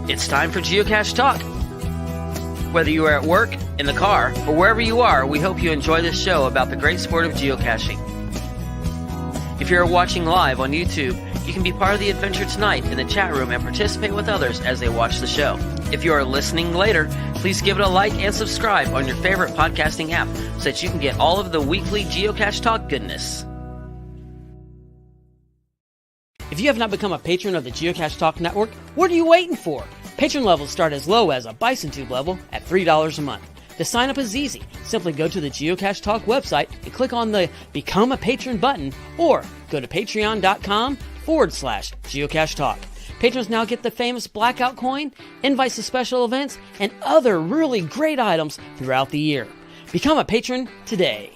It's time for Geocache Talk. Whether you are at work, in the car, or wherever you are, we hope you enjoy this show about the great sport of geocaching. If you're watching live on YouTube, you can be part of the adventure tonight in the chat room and participate with others as they watch the show. If you are listening later, please give it a like and subscribe on your favorite podcasting app so that you can get all of the weekly Geocache Talk goodness. If you have not become a patron of the Geocache Talk Network, what are you waiting for? Patron levels start as low as a Bison Tube level at $3 a month. To sign up is easy. Simply go to the Geocache Talk website and click on the Become a Patron button, or go to patreon.com/Geocache Talk. Patrons now get the famous Blackout coin, invites to special events, and other really great items throughout the year. Become a patron today.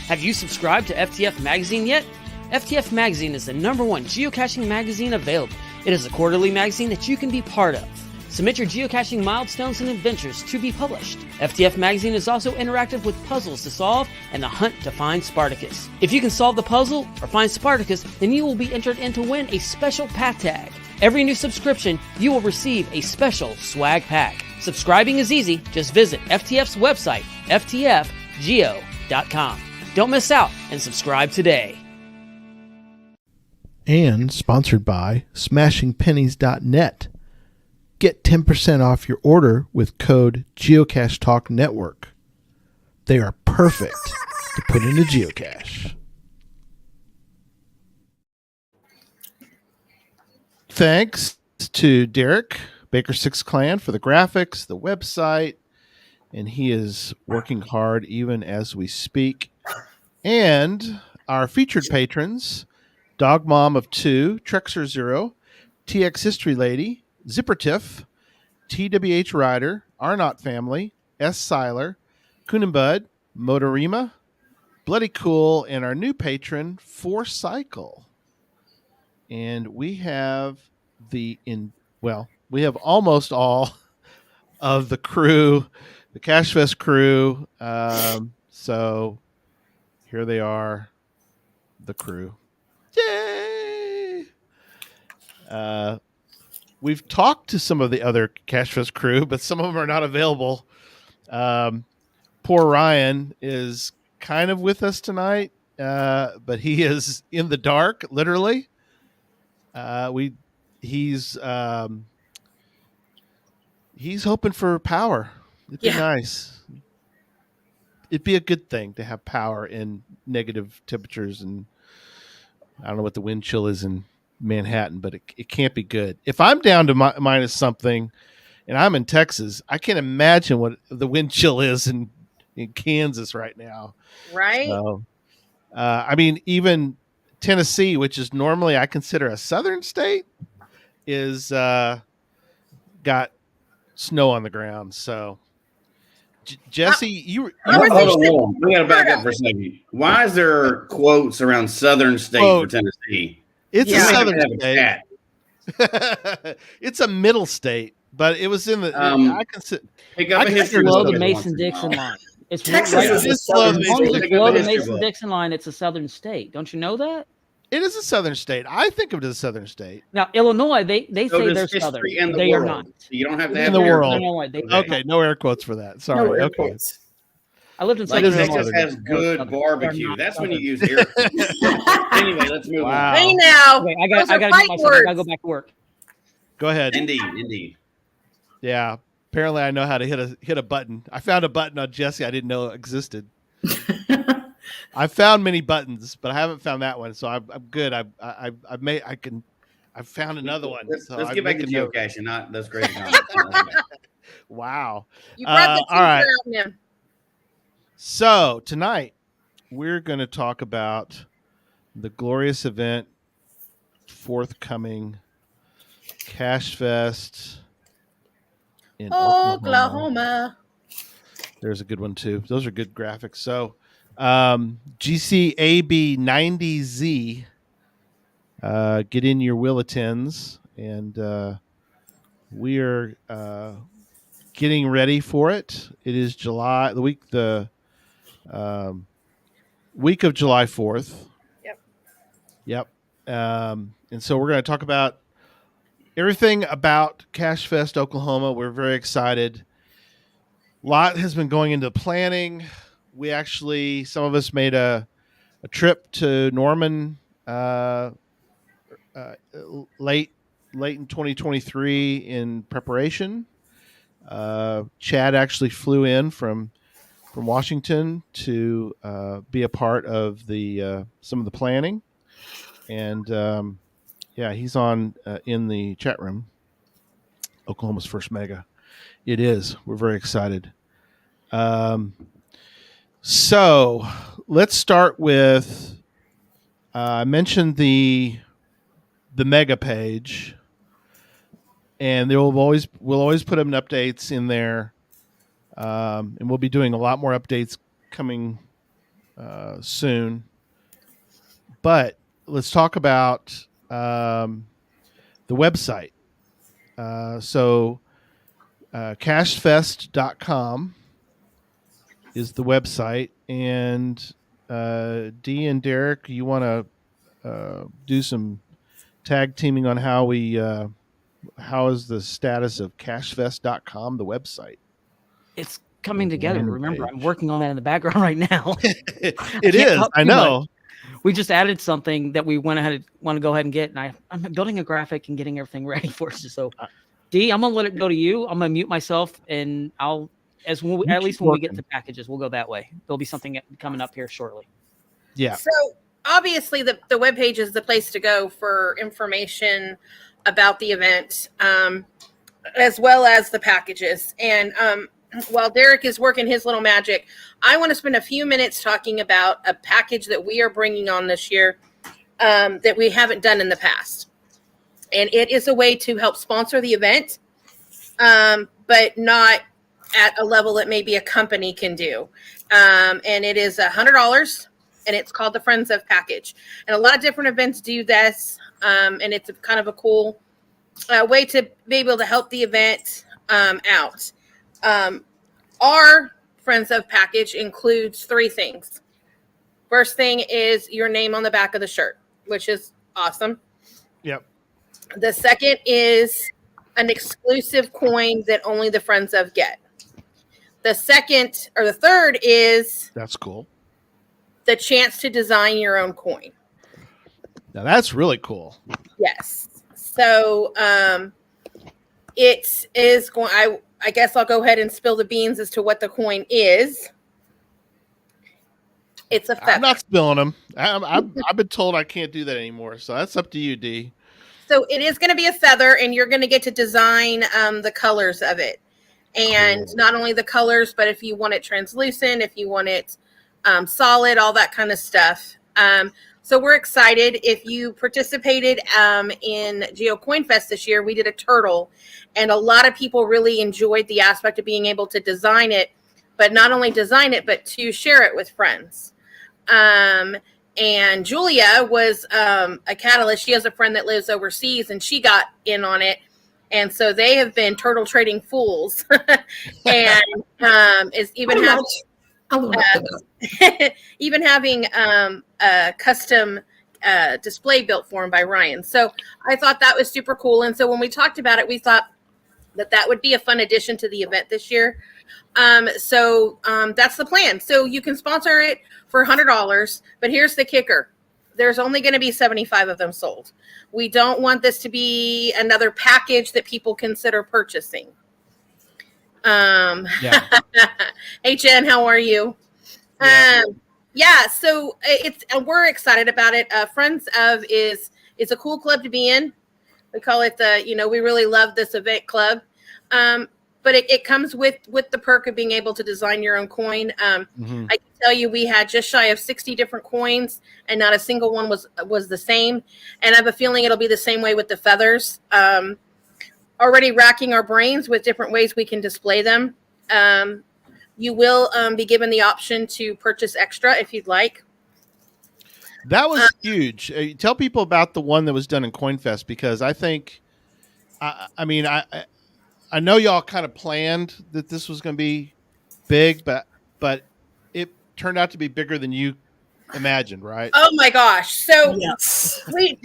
Have you subscribed to FTF Magazine yet? FTF Magazine is the #1 geocaching magazine available. It is a quarterly magazine that you can be part of. Submit your geocaching milestones and adventures to be published. FTF Magazine is also interactive with puzzles to solve and the hunt to find Spartacus. If you can solve the puzzle or find Spartacus, then you will be entered in to win a special pack tag. Every new subscription, you will receive a special swag pack. Subscribing is easy. Just visit FTF's website, ftfgeo.com. Don't miss out and subscribe today. And sponsored by smashingpennies.net. Get 10% off your order with code Geocache Talk Network. They are perfect to put in a geocache. Thanks to Derek, Baker 6 Clan, for the graphics, the website, and he is working hard even as we speak. And our featured patrons, Dog Mom of 2, Trexer 0, TX History Lady, Zippertiff, TWH Rider, Arnott Family, S. Seiler, Kunenbud, Motorima, Bloody Cool, and our new patron, 4Cycle. And we have we have almost all of the crew, the CacheFest crew. So here they are, the crew. Yay! We've talked to some of the other CacheFest crew, but some of them are not available. Poor Ryan is kind of with us tonight, but he is in the dark, literally. He's hoping for power. It'd be nice. It'd be a good thing to have power in negative temperatures, and I don't know what the wind chill is in Manhattan, but it can't be good. If I'm down to minus something and I'm in Texas, I can't imagine what the wind chill is in Kansas right now. Right. So, I mean, even Tennessee, which is normally I consider a southern state, is got snow on the ground. So Jesse, hold on. We got to back up for a second. Why is there quotes around southern state for Tennessee? It's a southern state. It's a middle state, but it was in the. I consider below the Mason-Dixon line. It's Texas below the Mason-Dixon line. It's a southern state. Don't you know that? It is a southern state. I think of it as a southern state. Now, Illinois, they say they're southern. They are not. You don't have to have in the world. Okay, no air quotes for that. Sorry. No air okay. quotes. I lived in Texas has good barbecue. That's when you use air quotes. Anyway, let's move on. Hey now, okay, I got to get myself. I got to go back to work. Go ahead. Indeed. Yeah. Apparently, I know how to hit a button. I found a button on Jesse I didn't know existed. I found many buttons, but I haven't found that one, so I'm good. I've found another one. Let's get back to geocaching, not those crazy comments. Wow. You brought the all right. out, man. So tonight we're going to talk about the glorious event forthcoming, CacheFest in Oklahoma. There's a good one too. Those are good graphics. So GCAB 90Z, get in your Willetins, and we are getting ready for it. It is the week of July 4th. Yep. And so we're going to talk about everything about CacheFest Oklahoma. We're very excited. A lot has been going into planning. We actually, some of us made a trip to Norman uh, late in 2023 in preparation. Chad actually flew in from Washington to be a part of the some of the planning, and yeah, he's on in the chat room. Oklahoma's first mega. It is. We're very excited. So let's start with. I mentioned the mega page, and we'll always put them updates in there, and we'll be doing a lot more updates coming soon. But let's talk about the website. CacheFest.com is the website, and Dee and Derek, you want to do some tag teaming on how is the status of CacheFest.com, the website? It's coming The together. landing Remember, I'm page. working on that in the background right now. It can't is. talk I too much. know. We just added something that we want to go ahead and get, and I'm building a graphic and getting everything ready for us. So, Dee, I'm gonna let it go to you. I'm gonna mute myself, and I'll at least when we get to packages, we'll go that way. There'll be something coming up here shortly. Yeah. So obviously the webpage is the place to go for information about the event, as well as the packages. And while Derek is working his little magic, I want to spend a few minutes talking about a package that we are bringing on this year that we haven't done in the past. And it is a way to help sponsor the event, but not at a level that maybe a company can do. And it is $100, and it's called the Friends of Package. And a lot of different events do this, and it's kind of a cool way to be able to help the event out. Our Friends of Package includes 3 things. First thing is your name on the back of the shirt, which is awesome. Yep. The second is an exclusive coin that only the Friends of get. The third is That's cool. the chance to design your own coin. Now that's really cool. Yes. So it is going. I guess I'll go ahead and spill the beans as to what the coin is. It's a feather. I'm not spilling them. I've been told I can't do that anymore, so that's up to you, Dee. So it is going to be a feather, and you're going to get to design the colors of it. And Cool. not only the colors, but if you want it translucent, if you want it solid, all that kind of stuff. So we're excited. If you participated in GeoCoinFest this year, we did a turtle, and a lot of people really enjoyed the aspect of being able to design it, but not only design it, but to share it with friends. And Julia was a catalyst. She has a friend that lives overseas, and she got in on it. And so they have been turtle trading fools, and is even even having a custom display built for him by Ryan. So I thought that was super cool. And so when we talked about it, we thought that would be a fun addition to the event this year. So that's the plan. So you can sponsor it for $100, but here's the kicker. There's only going to be 75 of them sold. We don't want this to be another package that people consider purchasing. Yeah. Hey, Jen, how are you? Yeah. So we're excited about it. Friends of is a cool club to be in. We call it we really love this event club. But it comes with the perk of being able to design your own coin. I can tell you we had just shy of 60 different coins, and not a single one was the same. And I have a feeling it'll be the same way with the feathers. Already racking our brains with different ways we can display them. You will be given the option to purchase extra if you'd like. That was huge. Tell people about the one that was done in CoinFest, because I think, I know y'all kind of planned that this was going to be big, but it turned out to be bigger than you imagined, right? Oh my gosh! So Yes. we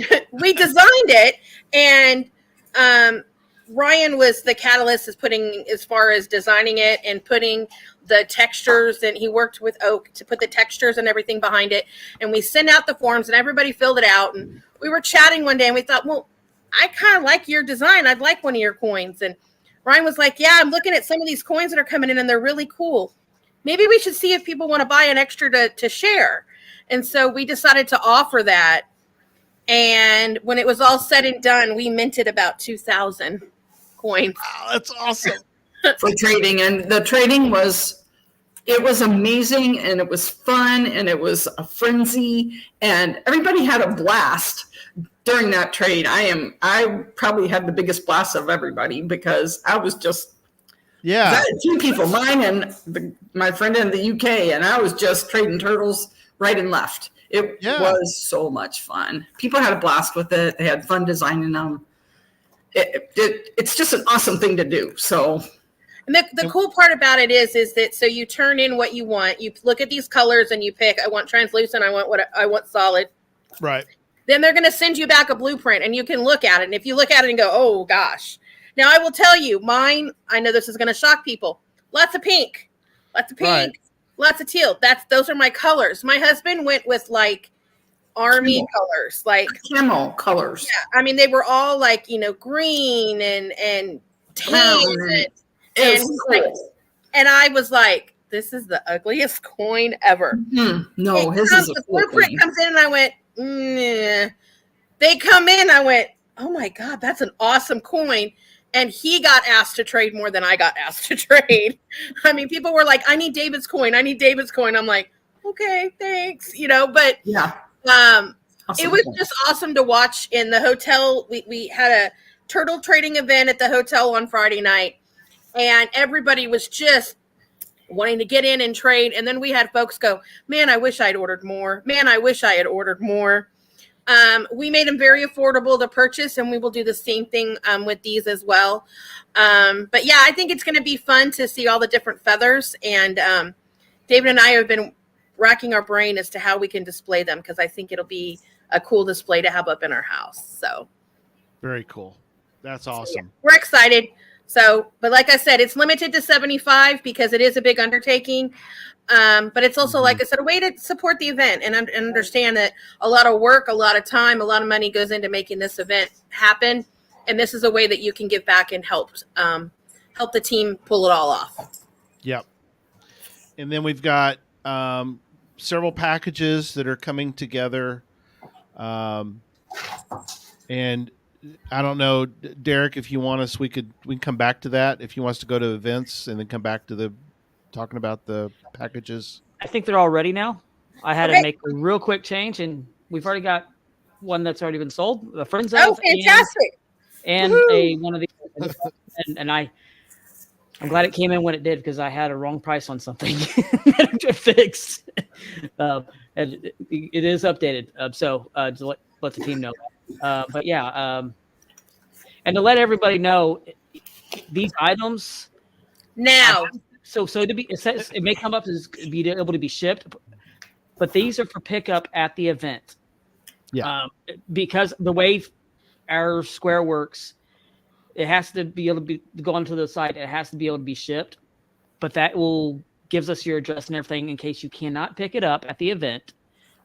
designed it, and Ryan was the catalyst as putting, as far as designing it and putting the textures, and he worked with Oak to put the textures and everything behind it. And we sent out the forms and everybody filled it out. And we were chatting one day and we thought, well, I kind of like your design. I'd like one of your coins. And Ryan was like, yeah, I'm looking at some of these coins that are coming in and they're really cool. Maybe we should see if people want to buy an extra to share. And so we decided to offer that. And when it was all said and done, we minted about 2,000 coins. Wow, that's awesome. For trading. And the trading was amazing, and it was fun, and it was a frenzy, and everybody had a blast during that trade. I probably had the biggest blast of everybody because I was just, I had two people, mine and my friend in the UK, and I was just trading turtles right and left. It was so much fun. People had a blast with it. They had fun designing them. It's just an awesome thing to do. So, and the cool part about it is that so you turn in what you want. You look at these colors and you pick. I want translucent. I want solid. Right. Then they're going to send you back a blueprint, and you can look at it. And if you look at it and go, "Oh gosh," now I will tell you, mine. I know this is going to shock people. Lots of pink, Right. lots of teal. Those are my colors. My husband went with like army colors, like camo colors. Yeah, I mean they were all like green and tan and cool. And I was like, this is the ugliest coin ever. Mm-hmm. No, the blueprint comes in, and I went. Nah. They come in, I went, oh my God, that's an awesome coin. And he got asked to trade more than I got asked to trade. I mean, people were like, I need David's coin. I need David's coin. I'm like, okay, thanks. But awesome. It was just awesome to watch in the hotel. We had a turtle trading event at the hotel on Friday night, and everybody was just wanting to get in and trade. And then we had folks go, man, I wish I'd ordered more. Man, I wish I had ordered more. We made them very affordable to purchase, and we will do the same thing with these as well. But yeah, I think it's going to be fun to see all the different feathers. And David and I have been racking our brain as to how we can display them, because I think it'll be a cool display to have up in our house. So very cool. That's awesome. Yeah, we're excited. So, but like I said, it's limited to 75 because it is a big undertaking. But it's also, like I said, a way to support the event and understand that a lot of work, a lot of time, a lot of money goes into making this event happen. And this is a way that you can give back and help the team pull it all off. Yep. And then we've got several packages that are coming together. And I don't know, Derek, if you want us, we can come back to that. If you want us to go to events and then come back to talking about the packages. I think they're all ready now. I had to make a real quick change, and we've already got one that's already been sold. The friends of. Oh, fantastic! And one of the, and I'm glad it came in when it did, because I had a wrong price on something that I fixed. And it is updated. So to let the team know. But yeah, and to let everybody know, these items now. So to be, it says it may come up as be able to be shipped, but these are for pickup at the event. Yeah. Because the way our square works, it has to be able to go onto the site. It has to be able to be shipped, but that gives us your address and everything in case you cannot pick it up at the event.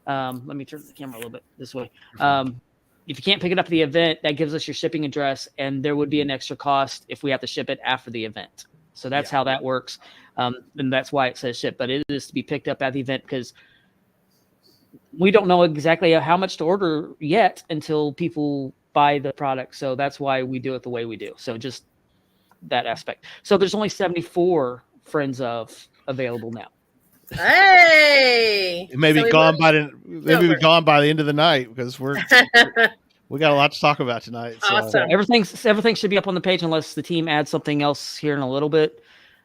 Let me turn the camera a little bit this way. If you can't pick it up at the event, that gives us your shipping address, and there would be an extra cost if we have to ship it after the event. So that's how that works. And that's why it says ship, but it is to be picked up at the event, because we don't know exactly how much to order yet until people buy the product. So that's why we do it the way we do. So just that aspect. So there's only 74 Friends of available now. Hey, it may be gone by the end of the night, because we got a lot to talk about tonight. So. Awesome. Everything should be up on the page unless the team adds something else here in a little bit.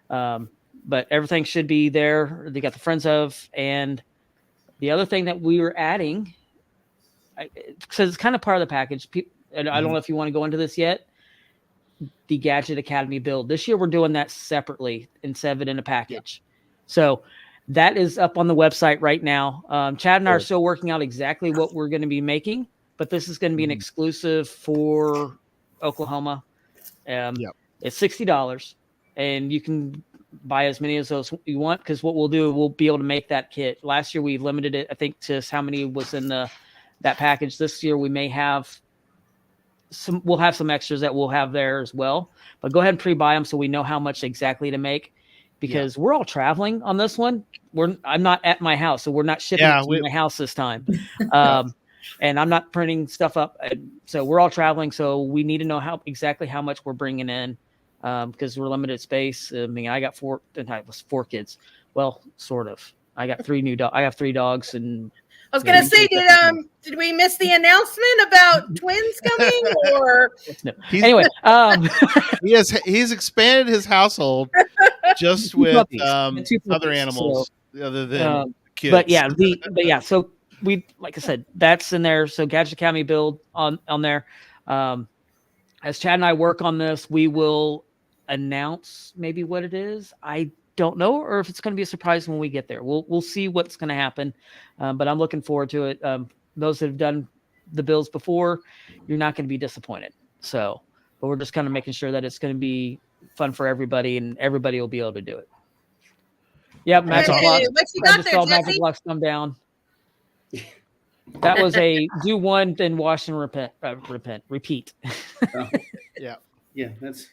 But everything should be there. They got the Friends of, and the other thing that we were adding, because it's kind of part of the package. And I don't know if you want to go into this yet. The Gadget Academy build. This year we're doing that separately instead of it in a package. So that is up on the website right now. Chad and I are still working out exactly what we're going to be making, but this is going to be an exclusive for Oklahoma. Yep. It's $60, and you can buy as many as those you want, because what we'll do, we'll be able to make that kit. Last year we limited it, I think, to how many was in that package. This year we may have we'll have some extras that we'll have there as well. But go ahead and pre-buy them so we know how much exactly to make, because we're all traveling on this one. I'm not at my house, so we're not shipping it to my house this time. And I'm not printing stuff up. So we're all traveling, so we need to know exactly how much we're bringing in, because we're limited space. I mean, I got four kids. Well, sort of. I got I have 3 dogs, and I was going to say, did we miss the announcement about twins coming? Or anyway, he's expanded his household just with other animals other than kids. But yeah, so we, like I said, that's in there. So Gadget Academy build on there. As Chad and I work on this, we will announce maybe what it is. I don't know, or if it's going to be a surprise when we get there. We'll see what's going to happen, but I'm looking forward to it. Those that have done the builds before, you're not going to be disappointed. So, but we're just kind of making sure that it's going to be fun for everybody, and everybody will be able to do it. Yeah, magic blocks. What you got there, Jesse? Magic blocks come down. That was a do one, then wash and repeat. Yeah, that's.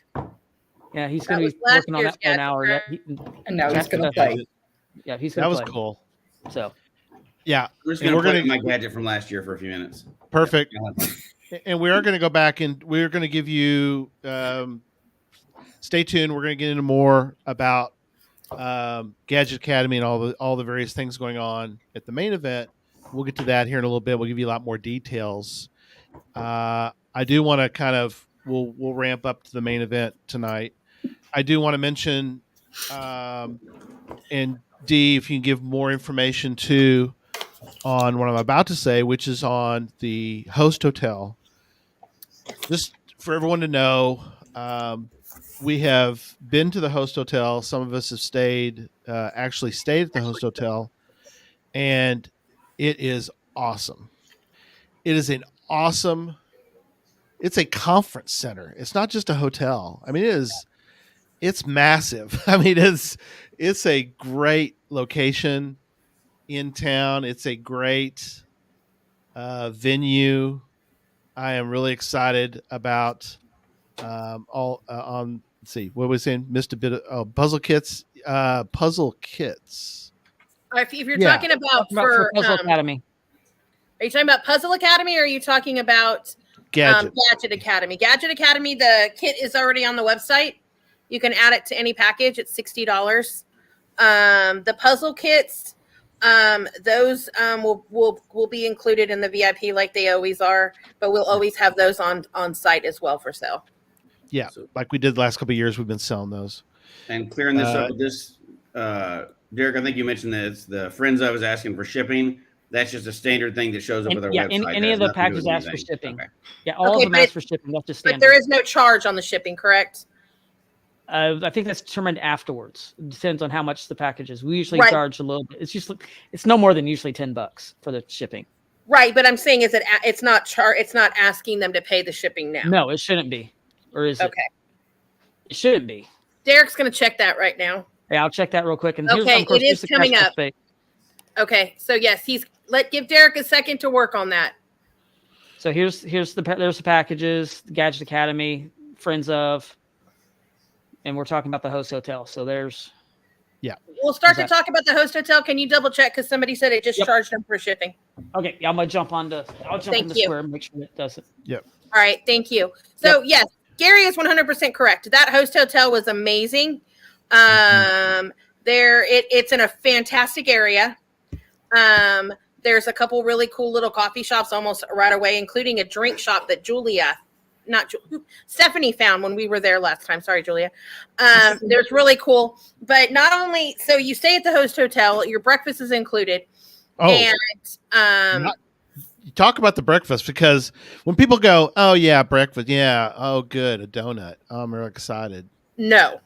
Yeah, he's going to be working on that for an hour. And now he's going to play. Yeah, he's going to play. That was cool. So, yeah, we're going to play my gadget from last year for a few minutes. Perfect. And we are going to go back, and we're going to give you. Stay tuned. We're going to get into more about Gadget Academy and all the various things going on at the main event. We'll get to that here in a little bit. We'll give you a lot more details. I do want to kind of we'll ramp up to the main event tonight. I do want to mention, and Dee, if you can give more information too on what I'm about to say, which is on the host hotel. Just for everyone to know, we have been to the host hotel. Some of us have actually stayed at the host hotel, and it is awesome. It is it's a conference center. It's not just a hotel. I mean, it's massive. I mean, it's a great location in town. It's a great venue. I am really excited about let's see, what was saying? Missed a bit of puzzle kits. If you're talking about for Puzzle Academy. Are you talking about Puzzle Academy, or are you talking about Gadget Academy? Gadget Academy, the kit is already on the website. You can add it to any package. It's $60. The puzzle kits, those will be included in the VIP like they always are, but we'll always have those on site as well for sale. Yeah, like we did the last couple of years, we've been selling those. And clearing this up with this, Derek, I think you mentioned that it's the Friends I was asking for shipping. That's just a standard thing that shows up with our website. Any of the packages ask for shipping. Okay. Yeah, all of them ask for shipping. That's just standard. But there is no charge on the shipping, correct? I think that's determined afterwards. It depends on how much the package is. We usually charge a little bit. It's no more than usually $10 for the shipping. Right, but I'm saying it's not asking them to pay the shipping now. No, it shouldn't be. Or is it? Okay. It shouldn't be. Derek's going to check that right now. Yeah, I'll check that real quick. And it is coming up. Okay, so yes, give Derek a second to work on that. So there's the packages, the Gadget Academy, Friends of, and we're talking about the host hotel. So there's. Yeah. We'll start to talk about the host hotel. Can you double check? Because somebody said it just charged them for shipping. Okay. Yeah, I'll jump in the square and make sure it does it. Yep. All right. Thank you. So yes, Gary is 100% correct. That host hotel was amazing. It's in a fantastic area. There's a couple really cool little coffee shops almost right away, including a drink shop that Stephanie found when we were there last time. Sorry, Julia. There's really cool, but not only, so you stay at the host hotel, your breakfast is included. Oh, and, you talk about the breakfast, because when people go, oh yeah, breakfast. Yeah. Oh, good. A donut. I'm real excited. No,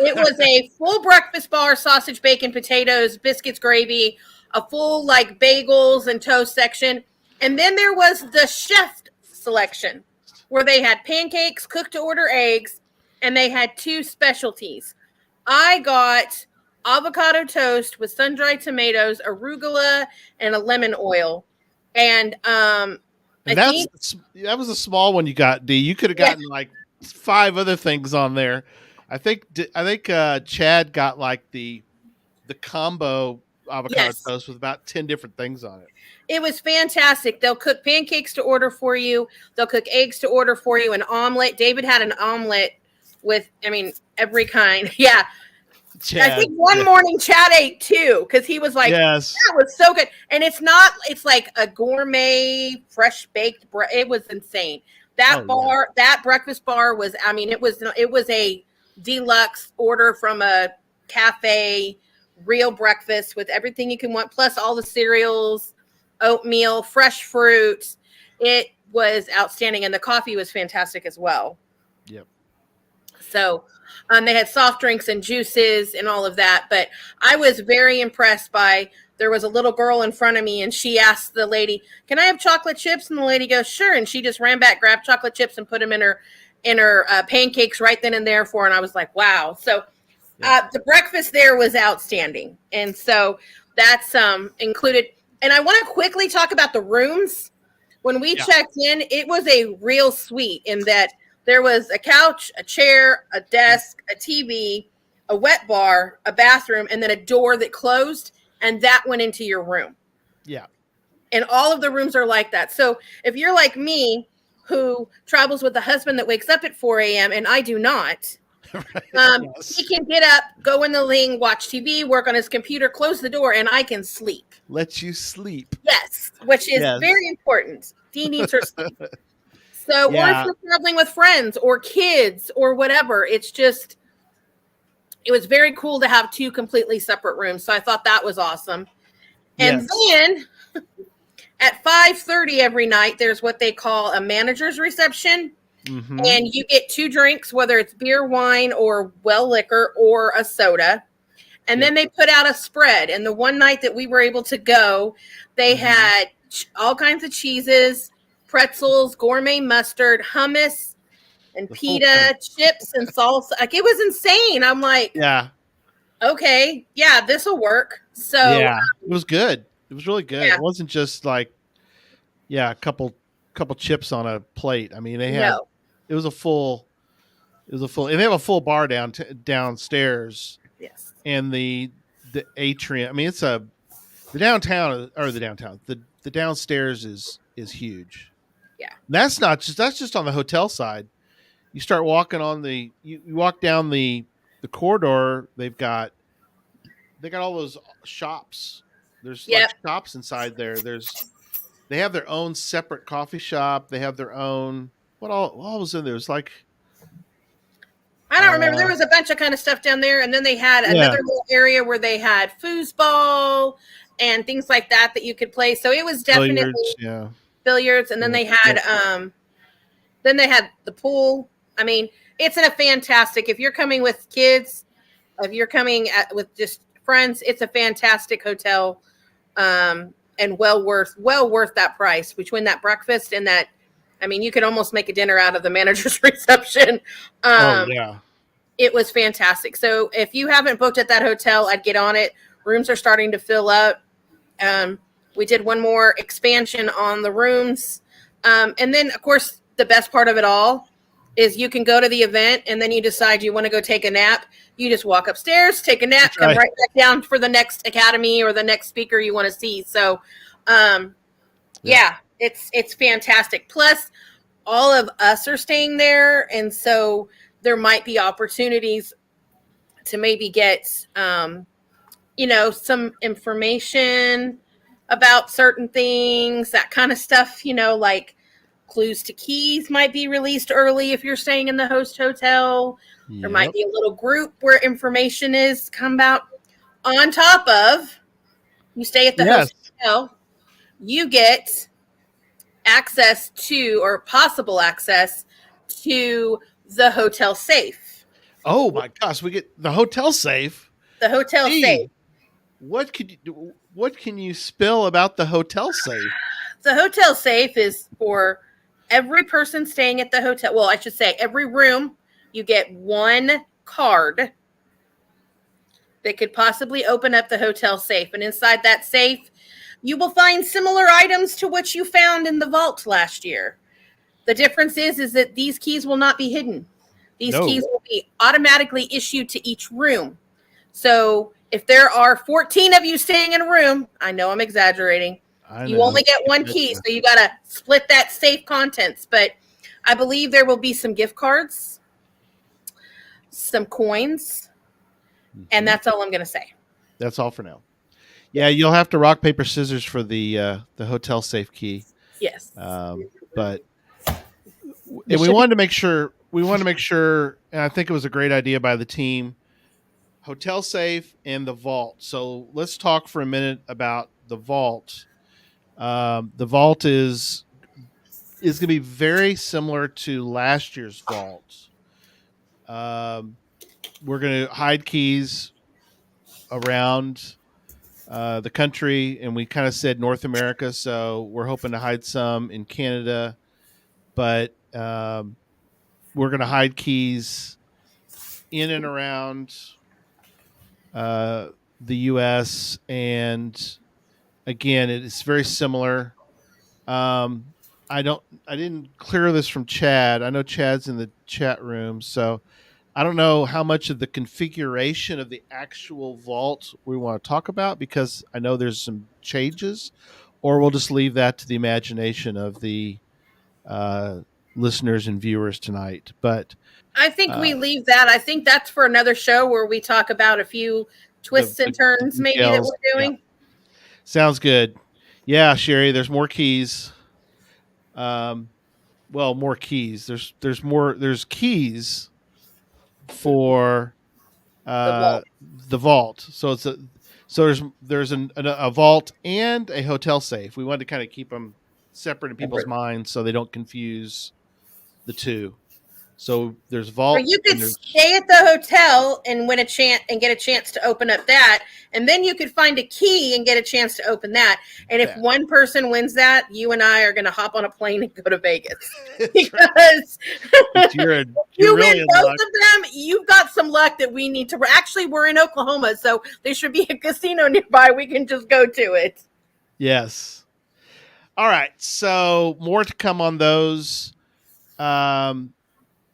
it was a full breakfast bar, sausage, bacon, potatoes, biscuits, gravy, a full bagels and toast section. And then there was the chef selection. where they had pancakes, cooked to order eggs, and they had 2 specialties. I got avocado toast with sun-dried tomatoes, arugula, and a lemon oil. And that was a small one you got, D. You could have gotten like 5 other things on there. I think Chad got like the combo avocado toast with about 10 different things on it. It was fantastic. They'll cook pancakes to order for you. They'll cook eggs to order for you. An omelet. David had an omelet with, every kind. Yeah. Chad, I think one morning Chad ate 2 because he was like, yes, that was so good. And it's like a gourmet, fresh baked bread. It was insane. That that breakfast bar was, it was a deluxe order from a cafe, real breakfast with everything you can want, plus all the cereals, oatmeal, fresh fruit. It was outstanding. And the coffee was fantastic as well. Yep. So they had soft drinks and juices and all of that. But I was very impressed there was a little girl in front of me and she asked the lady, "Can I have chocolate chips?" And the lady goes, "Sure." And she just ran back, grabbed chocolate chips and put them in her pancakes right then and there for her. And I was like, wow. So the breakfast there was outstanding. And so that's included. And I want to quickly talk about the rooms. When we checked in, it was a real suite in that there was a couch, a chair, a desk, a TV, a wet bar, a bathroom, and then a door that closed, and that went into your room. Yeah. And all of the rooms are like that. So if you're like me, who travels with a husband that wakes up at 4 a.m. and I do not, he can get up, go in the ling, watch TV, work on his computer, close the door, and I can sleep. Let you sleep. Yes, which is very important. Dee needs her sleep. So, or if you're traveling with friends or kids or whatever, it was very cool to have 2 completely separate rooms. So I thought that was awesome. And then at 5:30 every night, there's what they call a manager's reception. Mm-hmm. And you get 2 drinks, whether it's beer, wine, or well liquor, or a soda. And then they put out a spread. And the one night that we were able to go, they had all kinds of cheeses, pretzels, gourmet mustard, hummus, and pita chips and salsa. Like, it was insane. I'm like, okay, this will work. So it was good. It was really good. It wasn't just like, a couple chips on a plate. I mean, they had it was a full, and they have a full bar downstairs. Yes. And the atrium. I mean, it's the downstairs is huge. Yeah. And that's just on the hotel side. You start walking on you walk down the corridor, they've got all those shops. There's like shops inside there. They have their own separate coffee shop. They have their own, what all was in there? It was like, I don't remember. There was a bunch of kind of stuff down there. And then they had another little area where they had foosball and things like that you could play. So it was definitely billiards. And then they had, the pool. I mean, it's a fantastic, if you're coming with kids, if you're coming with just friends, it's a fantastic hotel. And well worth that price between that breakfast and that. I mean, you could almost make a dinner out of the manager's reception. It was fantastic. So if you haven't booked at that hotel, I'd get on it. Rooms are starting to fill up. We did one more expansion on the rooms. And then, of course, the best part of it all is you can go to the event and then you decide you want to go take a nap. You just walk upstairs, take a nap, come right back down for the next academy or the next speaker you want to see. So, it's fantastic. Plus, all of us are staying there, and so there might be opportunities to maybe get, some information about certain things, that kind of stuff. Like clues to keys might be released early if you're staying in the host hotel. Yep. There might be a little group where information is come out. On top of, you stay at the host hotel, you get access to, or possible access to, the hotel safe. Oh my gosh, we get the hotel safe. The hotel safe. What can you spill about the hotel safe? The hotel safe is for every person staying at the hotel, well, I should say every room, you get one card that could possibly open up the hotel safe. And inside that safe, you will find similar items to what you found in the vault last year. The difference is that these keys will not be hidden. These keys will be automatically issued to each room. So if there are 14 of you staying in a room, I know I'm exaggerating, you only get one key. So you got to split that safe contents. But I believe there will be some gift cards, some coins, and that's all I'm going to say. That's all for now. Yeah, you'll have to rock, paper, scissors for the hotel safe key. Yes. But and we wanted to make sure, and I think it was a great idea by the team, hotel safe and the vault. So let's talk for a minute about the vault. The vault is going to be very similar to last year's vault. We're going to hide keys around the country, and we kind of said North America, so we're hoping to hide some in Canada, but we're going to hide keys in and around the U.S. And again, it is very similar. I didn't clear this from Chad. I know Chad's in the chat room, so I don't know how much of the configuration of the actual vault we want to talk about, because I know there's some changes, or we'll just leave that to the imagination of the listeners and viewers tonight. But I think we leave that. I think that's for another show where we talk about a few twists and turns maybe that we're doing. Yeah. Sounds good. Yeah, Sherry, there's more keys. More keys. There's keys for the vault. So there's a vault and a hotel safe. We wanted to kind of keep them separate in people's minds so they don't confuse the two. So there's vault. Or you could stay at the hotel and win a chance and get a chance to open up that, and then you could find a key and get a chance to open that. And if one person wins that, you and I are going to hop on a plane and go to Vegas because you're you really win both of them. You've got some luck that we need to. Actually, we're in Oklahoma, so there should be a casino nearby. We can just go to it. Yes. All right. So more to come on those.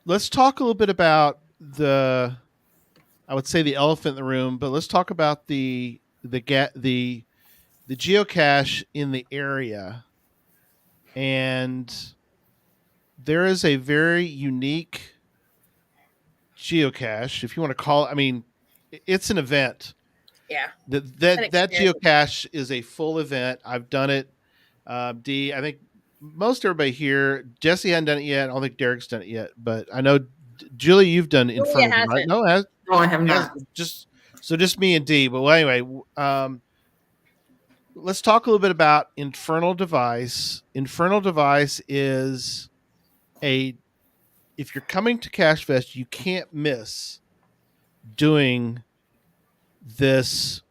Let's talk a little bit about I would say the elephant in the room, but let's talk about the geocache in the area. And there is a very unique geocache, if you want to call it. I mean, it's an event. Yeah. That geocache is a full event. I've done it. D, I think most everybody here, Jesse hadn't done it yet. I don't think Derek's done it yet, but I know Julie, you've done it in front of me, right? No, I have not. Just me and D. But anyway, let's talk a little bit about Infernal Device. Infernal Device is if you're coming to CacheFest, you can't miss doing this.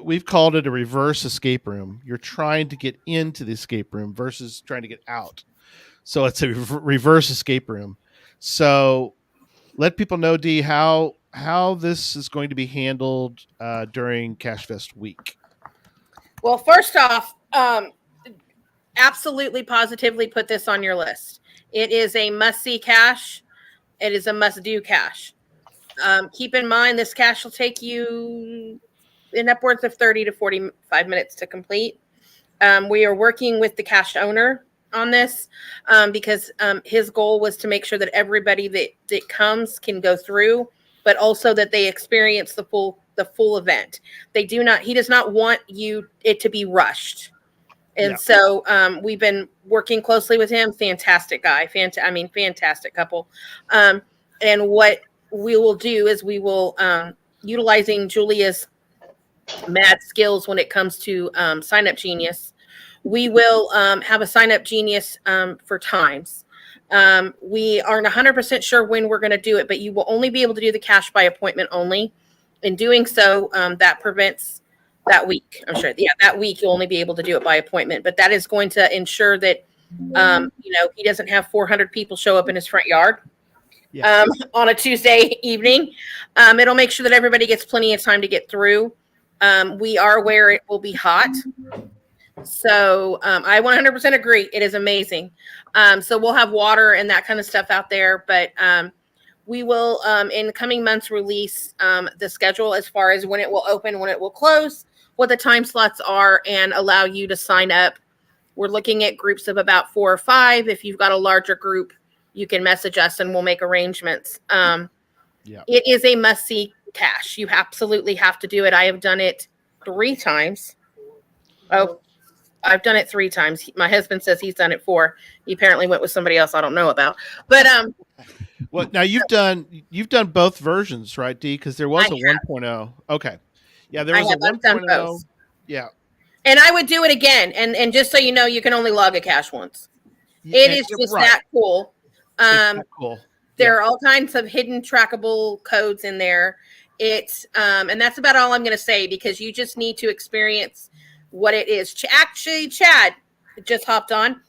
We've called it a reverse escape room. You're trying to get into the escape room versus trying to get out. So it's a reverse escape room. So let people know, D, how this is going to be handled during CacheFest week. Well, first off, absolutely positively put this on your list. It is a must-see cache. It is a must-do cache. Keep in mind, this cache will take you in upwards of 30 to 45 minutes to complete. We are working with the cache owner on this because his goal was to make sure that everybody that comes can go through, but also that they experience the full event. He does not want it to be rushed. And so we've been working closely with him. Fantastic guy. Fantastic couple. And what we will do is we will, utilizing Julia's mad skills when it comes to Sign Up Genius, we will have a Sign Up Genius for times. We aren't 100% sure when we're going to do it, but you will only be able to do the cache by appointment only. In doing so, that prevents that week. I'm sure. Yeah, that week you'll only be able to do it by appointment, but that is going to ensure that He doesn't have 400 people show up in his front yard Yeah. on a Tuesday evening. It'll make sure that everybody gets plenty of time to get through. We are aware it will be hot. So I 100% agree. It is amazing. So we'll have water and that kind of stuff out there. But we will, in the coming months, release the schedule as far as when it will open, when it will close, what the time slots are, and allow you to sign up. We're looking at groups of about 4 or 5. If you've got a larger group, you can message us and we'll make arrangements. It is a must-see cache. You absolutely have to do it. I have done it 3 times. Oh, I've done it 3 times. My husband says he's done it 4. He apparently went with somebody else I don't know about. But well, now you've done both versions, right, Dee? Because there was a 1.0. Okay. Yeah, there was a 1.0. Yeah. And I would do it again. And just so you know, you can only log a cache once. It is just that cool. Cool. There are all kinds of hidden trackable codes in there. And that's about all I'm going to say, because you just need to experience what it is. Actually, Chad just hopped on.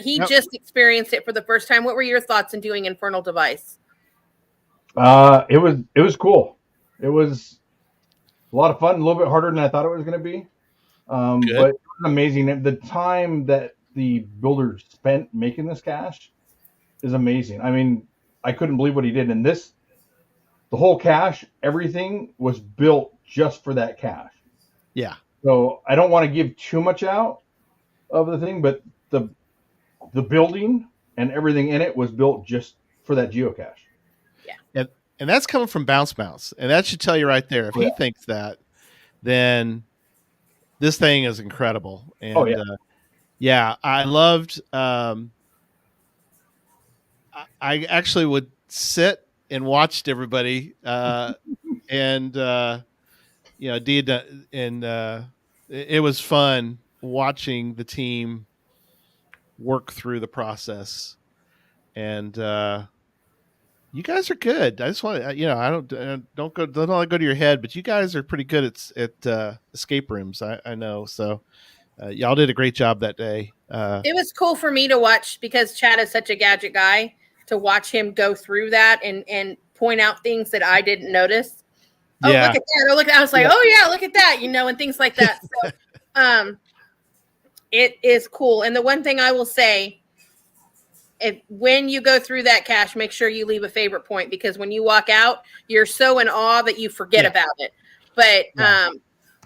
He just experienced it for the first time. What were your thoughts in doing Infernal Device? It was cool. It was a lot of fun, a little bit harder than I thought it was going to be. But it was amazing. The time that the builders spent making this cache is amazing. I mean, I couldn't believe what he did. And the whole cache, everything was built just for that cache. Yeah. So I don't want to give too much out of the thing, but the building and everything in it was built just for that geocache. Yeah. And that's coming from Bounce, and that should tell you right there. If he thinks that, then this thing is incredible. And I loved. I actually would sit and watched everybody, and Dee, and it was fun watching the team work through the process. And you guys are good. I just want to, I don't let it go to your head, but you guys are pretty good at escape rooms. I know. So y'all did a great job that day. It was cool for me to watch, because Chad is such a gadget guy, to watch him go through that and point out things that I didn't notice. Oh, look at that. Oh, look at that. I was like, oh yeah, look at that, and things like that. So it is cool. And the one thing I will say, when you go through that cache, make sure you leave a favorite point, because when you walk out, you're so in awe that you forget about it. But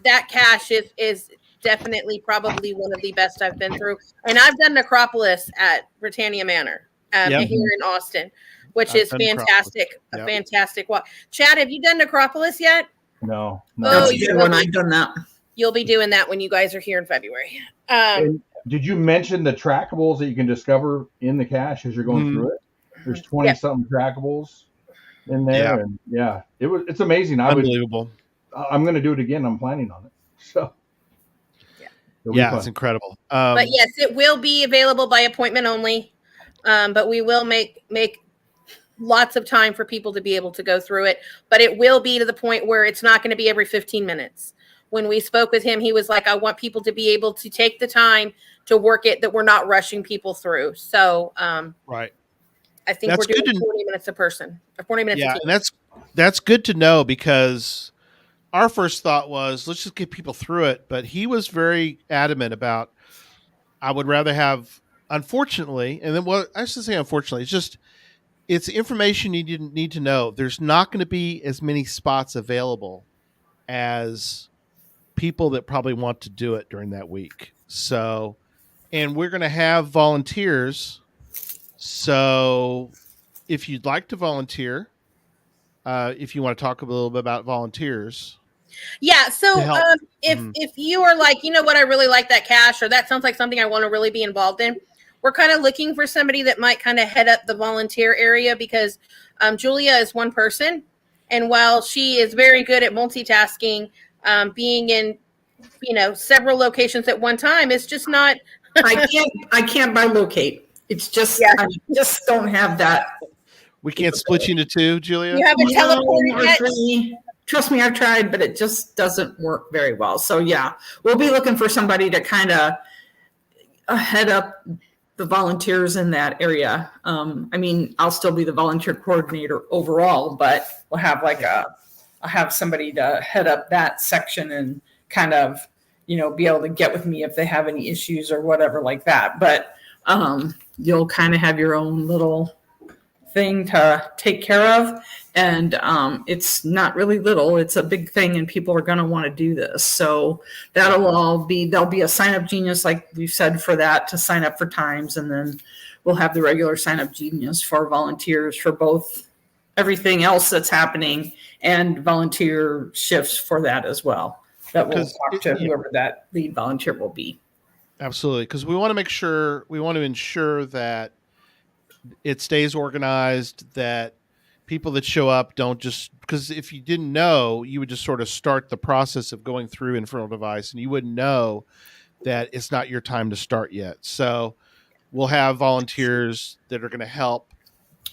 that cache is definitely probably one of the best I've been through. And I've done Necropolis at Britannia Manor here in Austin, which is fantastic. A fantastic walk. Chad, have you done Necropolis yet? No. That's a good one. I've done that. You'll be doing that when you guys are here in February. Did you mention the trackables that you can discover in the cache as you're going through it? There's 20 something trackables in there, and it's amazing. Unbelievable. I'm going to do it again. I'm planning on it. So it's incredible. But yes, it will be available by appointment only. But we will make lots of time for people to be able to go through it. But it will be to the point where it's not going to be every 15 minutes. When we spoke with him, he was like, I want people to be able to take the time to work it, that we're not rushing people through. So right. I think we're doing 40 minutes a person, or 40 minutes a team. And that's good to know, because our first thought was, let's just get people through it. But he was very adamant about, I would rather have, unfortunately, and then I should say unfortunately, it's information you didn't need to know. There's not going to be as many spots available as people that probably want to do it during that week. So, and we're going to have volunteers. So if you'd like to volunteer, if you want to talk a little bit about volunteers. Yeah. So if you are like, you know what, I really like that cache, or that sounds like something I want to really be involved in, we're kind of looking for somebody that might kind of head up the volunteer area, because Julia is one person. And while she is very good at multitasking, being in, several locations at one time, it's just not. I can't bilocate. It's just, I just don't have that. We can't split you into 2, Julia? You have a teleport. Trust me, I've tried, but it just doesn't work very well. So we'll be looking for somebody to kind of head up the volunteers in that area. I mean, I'll still be the volunteer coordinator overall, but we'll have I'll have somebody to head up that section and kind of, be able to get with me if they have any issues or whatever like that. But you'll kind of have your own little thing to take care of. And it's not really little, it's a big thing, and people are going to want to do this. So there'll be a sign up genius, like we've said, for that, to sign up for times. And then we'll have the regular sign up genius for volunteers for both everything else that's happening and volunteer shifts for that as well. That will talk to whoever that lead volunteer will be. Absolutely. Because we want to ensure that it stays organized, that people that show up don't just, because if you didn't know, you would just sort of start the process of going through Infernal Device and you wouldn't know that it's not your time to start yet. So we'll have volunteers that are going to help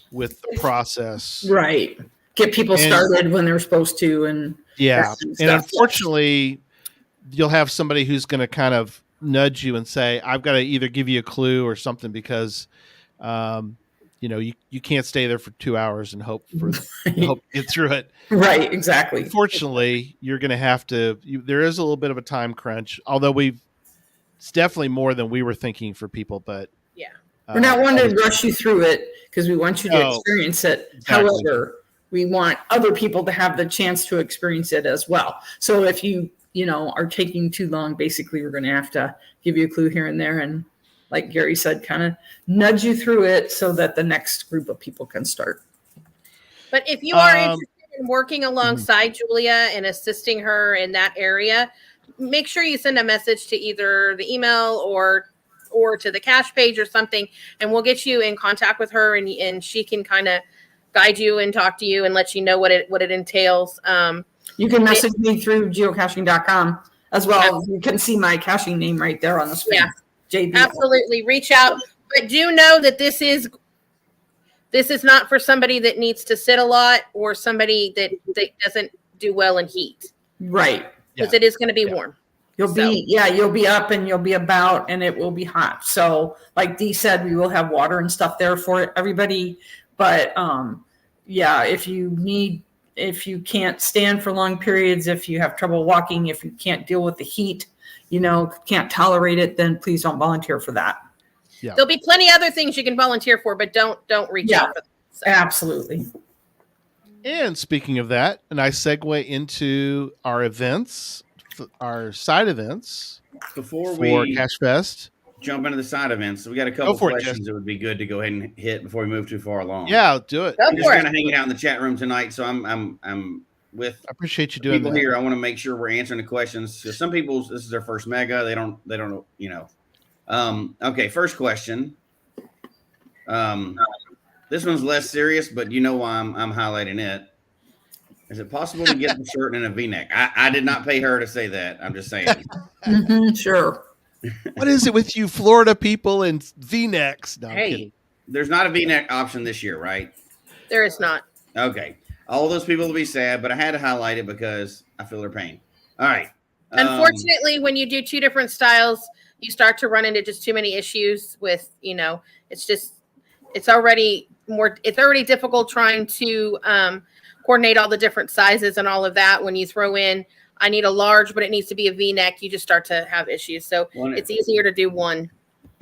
with the process. Right. Get people started when they're supposed to. And and unfortunately, you'll have somebody who's going to kind of nudge you and say, I've got to either give you a clue or something, because you can't stay there for 2 hours and hope to get through it. Right, exactly. Unfortunately, you're going to have to. There is a little bit of a time crunch, although it's definitely more than we were thinking for people. But we're not wanting to rush you through it because we want you to experience it. Exactly. However, we want other people to have the chance to experience it as well. So if you are taking too long, basically, we're going to have to give you a clue here and there, and like Gary said, kind of nudge you through it so that the next group of people can start. But if you are interested in working alongside Julia and assisting her in that area, make sure you send a message to either the email or to the cache page or something, and we'll get you in contact with her, and she can kind of guide you and talk to you and let you know what it entails. You can message me through geocaching.com as well. You can see my caching name right there on the screen. Yeah. JB. Absolutely. Reach out. But do know that this is not for somebody that needs to sit a lot or somebody that doesn't do well in heat. Right. Because it is going to be warm. You'll be up and you'll be about, and it will be hot. So like Dee said, we will have water and stuff there for everybody. But if you can't stand for long periods, if you have trouble walking, if you can't deal with the heat, can't tolerate it, then please don't volunteer for that. Yeah. There'll be plenty of other things you can volunteer for, but don't reach out for them. So. Absolutely. And speaking of that, a nice segue into our events, our side events before for we CacheFest. Jump into the side events. So we got a couple questions that would be good to go ahead and hit before we move too far along. Yeah, do it. I'm just kind of hanging out in the chat room tonight, so I'm with. I appreciate you doing people that. here. I want to make sure we're answering the questions. So some people, this is their first mega. They don't know. Okay, first question. This one's less serious, but you know why I'm highlighting it. Is it possible to get the shirt in a V-neck? I did not pay her to say that. I'm just saying. Sure. What is it with you Florida people and V-necks? No, hey, there's not a V-neck option this year, right? There is not. Okay. All those people will be sad, but I had to highlight it because I feel their pain. All right. Unfortunately, when you do two different styles, you start to run into just too many issues with, it's already difficult trying to coordinate all the different sizes and all of that. When you throw in, I need a large, but it needs to be a V-neck, you just start to have issues. So it's easier to do one.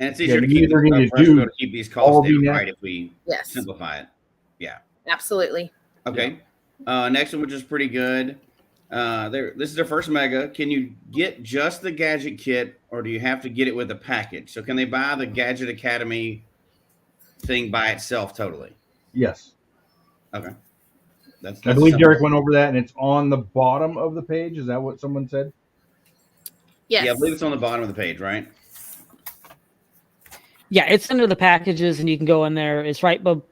And it's easier to keep these costs down, right, if we simplify it. Yeah. Absolutely. Okay. Next one, which is pretty good. This is their first mega. Can you get just the gadget kit, or do you have to get it with a package? So can they buy the Gadget Academy thing by itself totally? Yes. Okay. I believe Derek went over that, and it's on the bottom of the page. Is that what someone said? Yes. Yeah, I believe it's on the bottom of the page, right? Yeah, it's under the packages, and you can go in there. It's right above,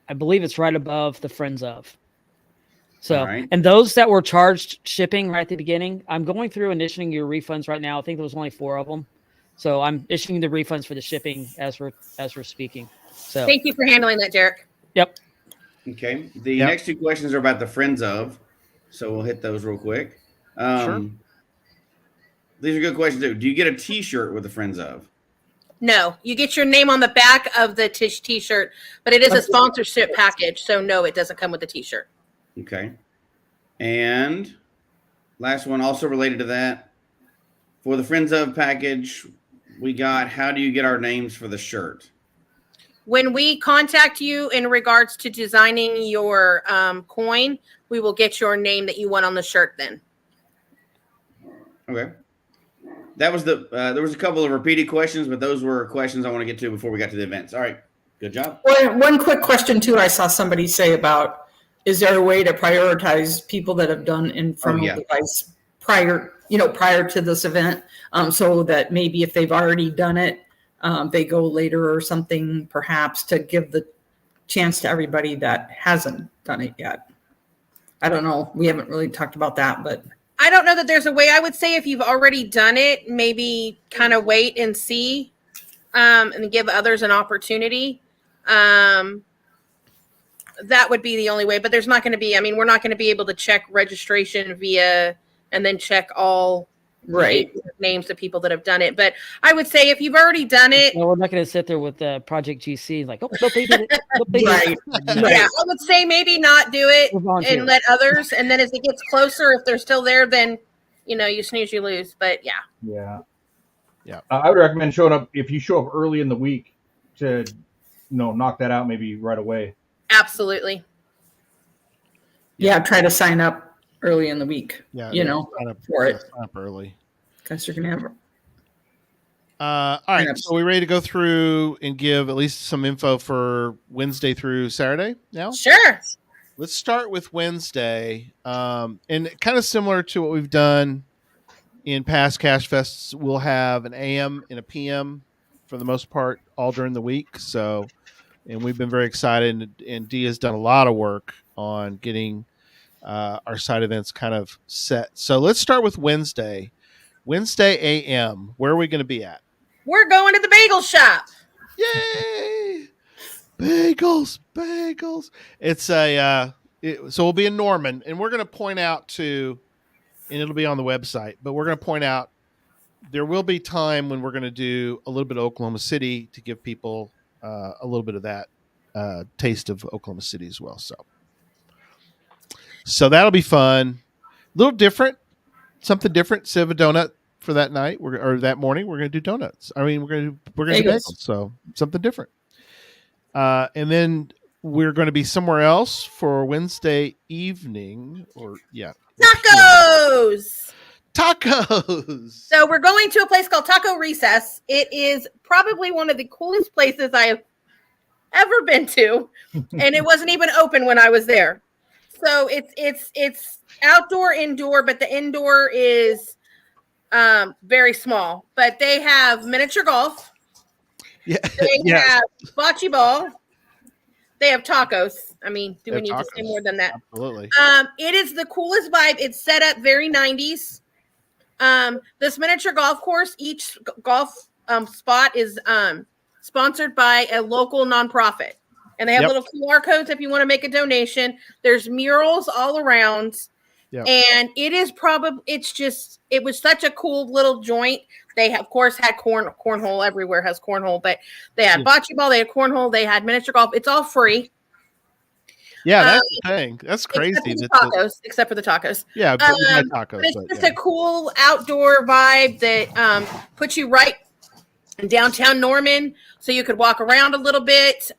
I believe it's right above the Friends of. So, and those that were charged shipping right at the beginning, I'm going through and issuing your refunds right now. I think there was only 4 of them. So I'm issuing the refunds for the shipping as we're speaking. So thank you for handling that, Derek. Yep. Okay. The next 2 questions are about the Friends of. So we'll hit those real quick. Sure. These are good questions too. Do you get a t-shirt with the Friends of? No, you get your name on the back of the t-shirt, but it is a sponsorship package, so no, it doesn't come with the t-shirt. Okay. And last one, also related to that, for the Friends of package, we got, how do you get our names for the shirt? When we contact you in regards to designing your coin, we will get your name that you want on the shirt then. Okay. That was there was a couple of repeated questions, but those were questions I want to get to before we got to the events. All right. Good job. One quick question too. I saw somebody say about, is there a way to prioritize people that have done infernal device prior to this event, so that maybe if they've already done it, they go later or something, perhaps to give the chance to everybody that hasn't done it yet. I don't know. We haven't really talked about that, but I don't know that there's a way. I would say if you've already done it, maybe kind of wait and see, and give others an opportunity. That would be the only way, but there's not going to be, we're not going to be able to check registration and then check all names of people that have done it. But I would say if you've already done it. No, we're not going to sit there with Project GC like, oh, they did it. They did it. Yeah, I would say maybe not do it and let others. And then as it gets closer, if they're still there, then, you snooze, you lose. But yeah. Yeah. I would recommend showing up, if you show up early in the week, to knock that out maybe right away. Absolutely. Yeah, try to sign up early in the week. Yeah, for it. Sign up early. Because you're gonna have. All right, so we ready to go through and give at least some info for Wednesday through Saturday now? Sure. Let's start with Wednesday, and kind of similar to what we've done in past CacheFests. We'll have an AM and a PM for the most part all during the week. So, and we've been very excited, and Dee has done a lot of work on getting our side events kind of set. So let's start with Wednesday. Wednesday AM. Where are we going to be at? We're going to the bagel shop. Yay! Bagels. It's so we'll be in Norman, and we're going to point out and it'll be on the website, but we're going to point out there will be time when we're going to do a little bit of Oklahoma City to give people a little bit of that taste of Oklahoma City as well. So that'll be fun. A little different, something different. Instead of a donut for that night or that morning, we're going to do donuts. We're going to do bagels. So something different. And then we're going to be somewhere else for Wednesday evening Tacos. So we're going to a place called Taco Recess. It is probably one of the coolest places I have ever been to, and it wasn't even open when I was there. So it's outdoor, indoor, but the indoor is very small. But they have miniature golf. Yeah. They have bocce ball. They have tacos. Do we need to say more than that? Absolutely. It is the coolest vibe. It's set up very 90s. This miniature golf course, each golf spot is sponsored by a local nonprofit. And they have little QR codes if you want to make a donation. There's murals all around. Yep. And it was such a cool little joint. They, of course, had cornhole. Everywhere has cornhole. But they had bocce ball. They had cornhole. They had miniature golf. It's all free. Yeah, that's the thing. That's crazy. Except for the tacos. Yeah, but we had tacos. It's just a cool outdoor vibe that puts you right in downtown Norman, so you could walk around a little bit.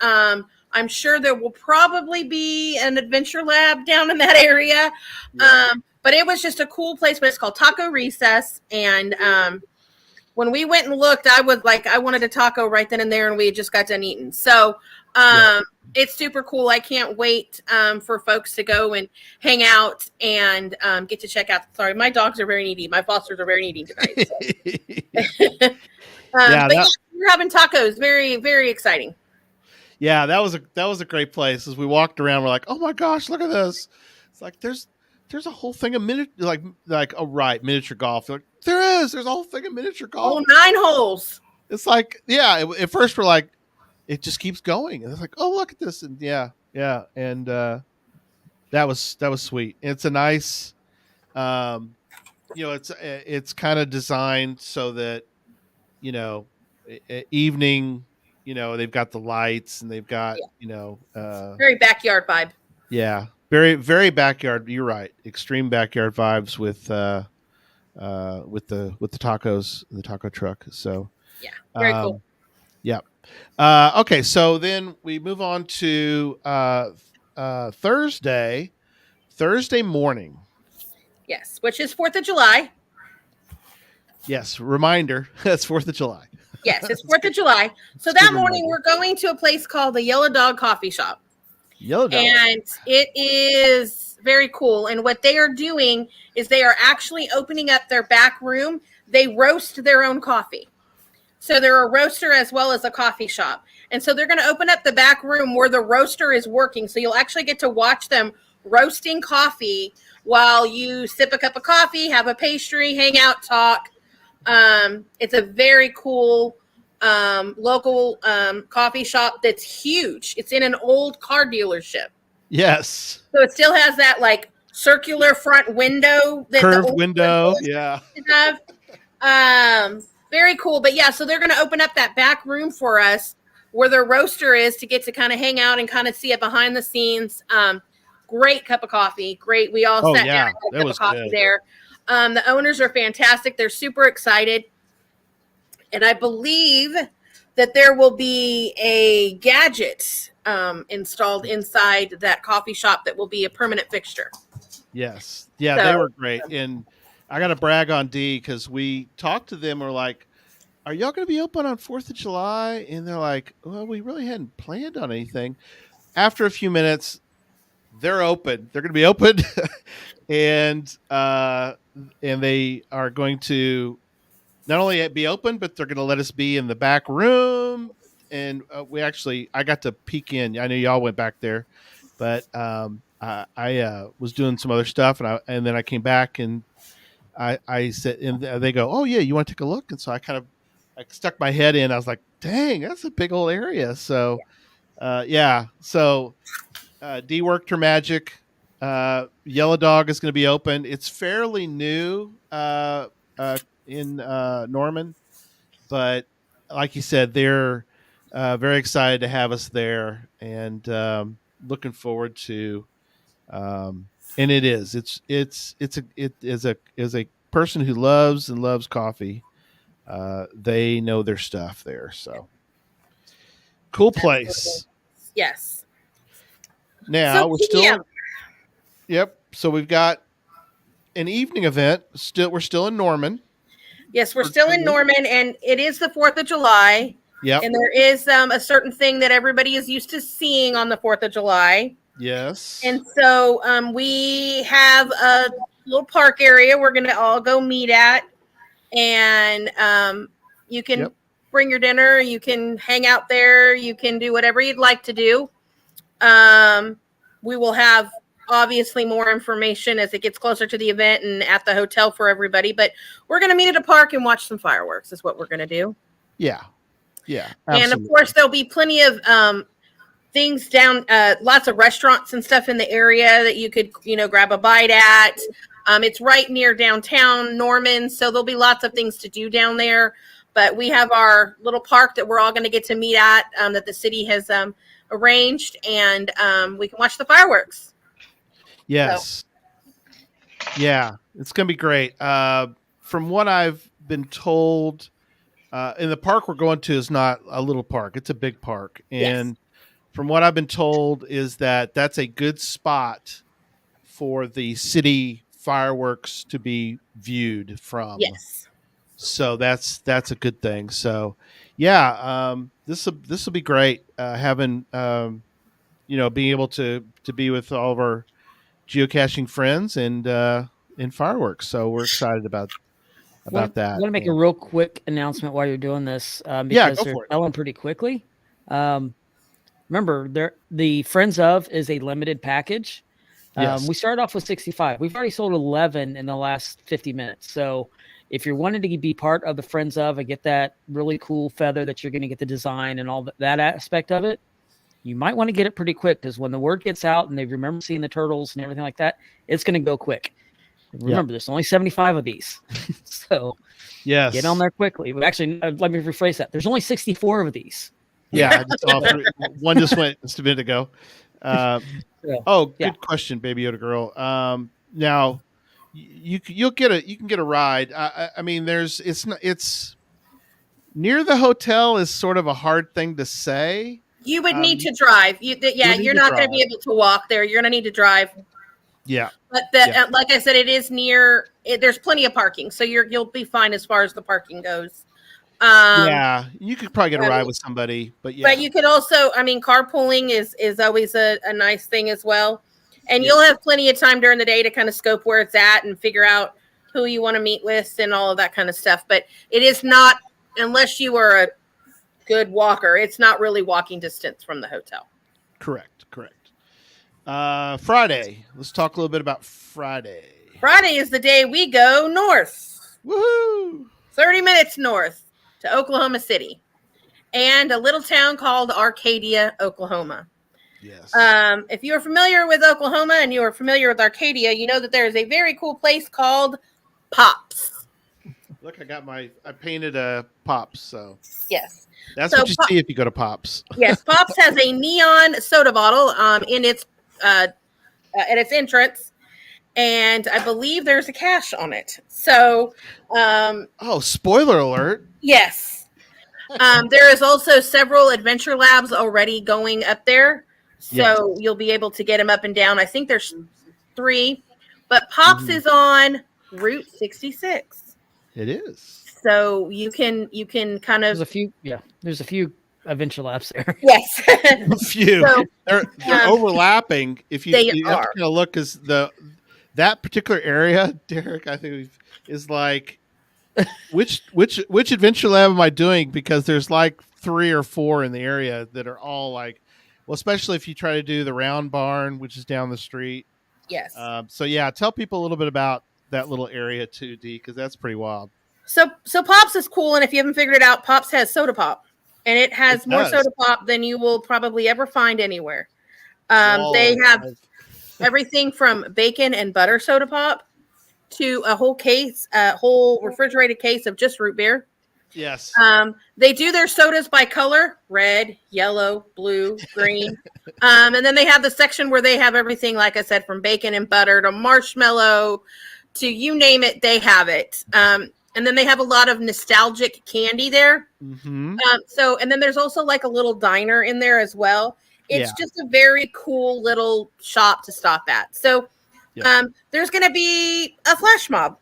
I'm sure there will probably be an adventure lab down in that area. Yeah. But it was just a cool place. But it's called Taco Recess. And when we went and looked, I was like, I wanted a taco right then and there, and we had just got done eating. So it's super cool. I can't wait for folks to go and hang out and get to check out. Sorry, my dogs are very needy. My fosters are very needy tonight. So. We're having tacos. Very, very exciting. Yeah, that was a great place. As we walked around, we're like, oh my gosh, look at this. It's like there's a whole thing of miniature golf. Like, there's a whole thing of miniature golf. Oh, 9 holes. It's like, at first we're like, it just keeps going. And it's like, oh, look at this. And and that was sweet. It's a nice it's kind of designed so that evening. They've got the lights and they've got Very backyard vibe. yeah, very very backyard. You're right, extreme backyard vibes with the tacos, the taco truck. So Yeah, very cool. Yeah. Okay, so then we move on to Thursday morning. Yes, which is 4th of July. Yes, reminder, that's 4th of July. Yes, it's 4th of July. So that morning we're going to a place called the Yellow Dog Coffee Shop. Yellow Dog. And it is very cool. And what they are doing is they are actually opening up their back room. They roast their own coffee. So they're a roaster as well as a coffee shop. And so they're going to open up the back room where the roaster is working. So you'll actually get to watch them roasting coffee while you sip a cup of coffee, have a pastry, hang out, talk. It's a very cool local coffee shop that's huge. It's in an old car dealership. Yes. So it still has that like circular front window. That curved window. Yeah. Have. Very cool. But yeah, so they're going to open up that back room for us where their roaster is to get to kind of hang out and kind of see it behind the scenes. Great cup of coffee. Great. We all sat down and had a cup of coffee there. The owners are fantastic. They're super excited. And I believe that there will be a gadget installed inside that coffee shop that will be a permanent fixture. Yes. Yeah, they were great. And I got to brag on D because we talked to them. We're like, are y'all going to be open on 4th of July? And they're like, well, we really hadn't planned on anything. After a few minutes, they're open. They're going to be open. and they are going to not only be open, but they're going to let us be in the back room. And I got to peek in. I know y'all went back there, but I was doing some other stuff, and then I came back and I said, and they go, oh yeah, you want to take a look? And so I stuck my head in. I was like, dang, that's a big old area. So so D worked her magic. Yellow Dog is going to be open. It's fairly new in Norman, but like you said, they're very excited to have us there, and looking forward to. And it is a person who loves coffee. They know their stuff there. So cool place. Yes. Now we're still. Yep. So we've got an evening event. We're still in Norman. Yes, we're still in Norman, and it is the 4th of July. Yep. And there is a certain thing that everybody is used to seeing on the 4th of July. Yes. And so we have a little park area we're going to all go meet at. And you can bring your dinner. You can hang out there. You can do whatever you'd like to do. We will have obviously more information as it gets closer to the event and at the hotel for everybody. But we're going to meet at a park and watch some fireworks is what we're going to do. Yeah. Yeah. Absolutely. And of course, there'll be plenty of things down, lots of restaurants and stuff in the area that you could, grab a bite at. It's right near downtown Norman, so there'll be lots of things to do down there. But we have our little park that we're all going to get to meet at that the city has arranged, and we can watch the fireworks. Yes. So. Yeah, it's going to be great. From what I've been told, in the park we're going to is not a little park. It's a big park. And from what I've been told is that that's a good spot for the city fireworks to be viewed from. Yes. So that's a good thing. So yeah, this will be great. Having, being able to be with all of our geocaching friends and fireworks. So we're excited about that. I want to make a real quick announcement while you're doing this, because they're selling pretty quickly. Remember, the Friends of is a limited package. Yes. We started off with 65. We've already sold 11 in the last 50 minutes. So if you're wanting to be part of the Friends of and get that really cool feather that you're going to get the design and all that aspect of it, you might want to get it pretty quick, because when the word gets out and they remember seeing the turtles and everything like that, it's going to go quick. Remember, there's only 75 of these. So Yes. get on there quickly. But actually, let me rephrase that. There's only 64 of these. Yeah, just all three. One just went just a minute ago. Good question, Baby Yoda girl. Now you can get a ride. I mean, it's near the hotel is sort of a hard thing to say. You would need to drive. You're not going to be able to walk there. You're going to need to drive. Yeah. But like I said, it is near. There's plenty of parking, so you'll be fine as far as the parking goes. Yeah, you could probably get a ride with somebody, but yeah. But you could also, carpooling is always a nice thing as well. And you'll have plenty of time during the day to kind of scope where it's at and figure out who you want to meet with and all of that kind of stuff. But it is not, unless you are a good walker, it's not really walking distance from the hotel. Correct. Friday. Let's talk a little bit about Friday. Friday is the day we go north. Woohoo! 30 minutes north to Oklahoma City and a little town called Arcadia, Oklahoma. Yes. If you are familiar with Oklahoma and you are familiar with Arcadia, you know that there is a very cool place called Pops. Look, I painted a Pops, so yes, that's what you see if you go to Pops. Yes, Pops has a neon soda bottle in its at its entrance, and I believe there's a cache on it. So, spoiler alert! Yes, there is also several adventure labs already going up there, so you'll be able to get them up and down. I think there's 3, but Pops is on Route 66. It is. So you can kind of there's a few adventure labs there. Yes. A few. So, they're overlapping. If you have to kind of look, because that particular area, Derek, I think is like which adventure lab am I doing? Because there's like 3 or 4 in the area that are all like, well, especially if you try to do the round barn, which is down the street. Yes. Tell people a little bit about that little area too, D, because that's pretty wild. So Pops is cool, and if you haven't figured it out, Pops has soda pop, and it has more soda pop than you will probably ever find anywhere. They have everything from bacon and butter soda pop to a whole refrigerated case of just root beer. Yes. They do their sodas by color: red, yellow, blue, green. And then they have the section where they have everything, like I said, from bacon and butter to marshmallow to you name it, they have it. And then they have a lot of nostalgic candy there. Mm-hmm. And then there's also like a little diner in there as well. It's just a very cool little shop to stop at. So there's going to be a flash mob.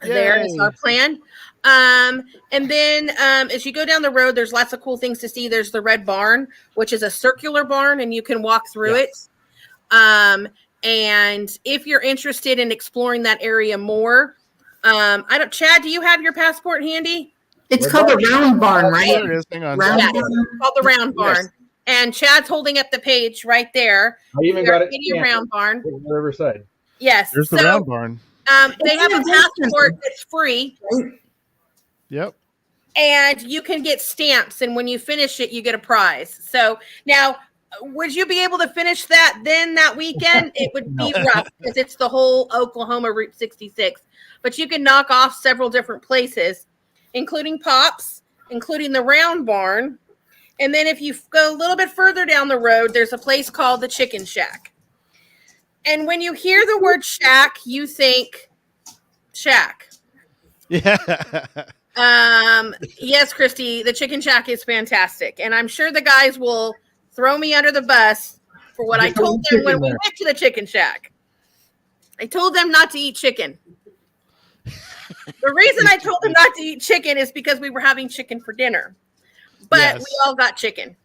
Yay. There is our plan. And then as you go down the road, there's lots of cool things to see. There's the Red Barn, which is a circular barn, and you can walk through it. And if you're interested in exploring that area more, Chad, do you have your passport handy? It's called the Round Barn, right? There it is. Hang on. It's called the Round Barn. Yes. And Chad's holding up the page right there. I even got it. Round Barn. Riverside. Yes. There's the Round Barn. They have a passport that's free. Yep. And you can get stamps, and when you finish it, you get a prize. So now, would you be able to finish that weekend? It would be rough because it's the whole Oklahoma Route 66. But you can knock off several different places, including Pops, including the Round Barn. And then if you go a little bit further down the road, there's a place called the Chicken Shack. And when you hear the word shack, you think shack. Yeah. Yes, Christy, the Chicken Shack is fantastic. And I'm sure the guys will throw me under the bus for what I told them when we went to the Chicken Shack. I told them not to eat chicken. The reason I told them not to eat chicken is because we were having chicken for dinner. But we all got chicken.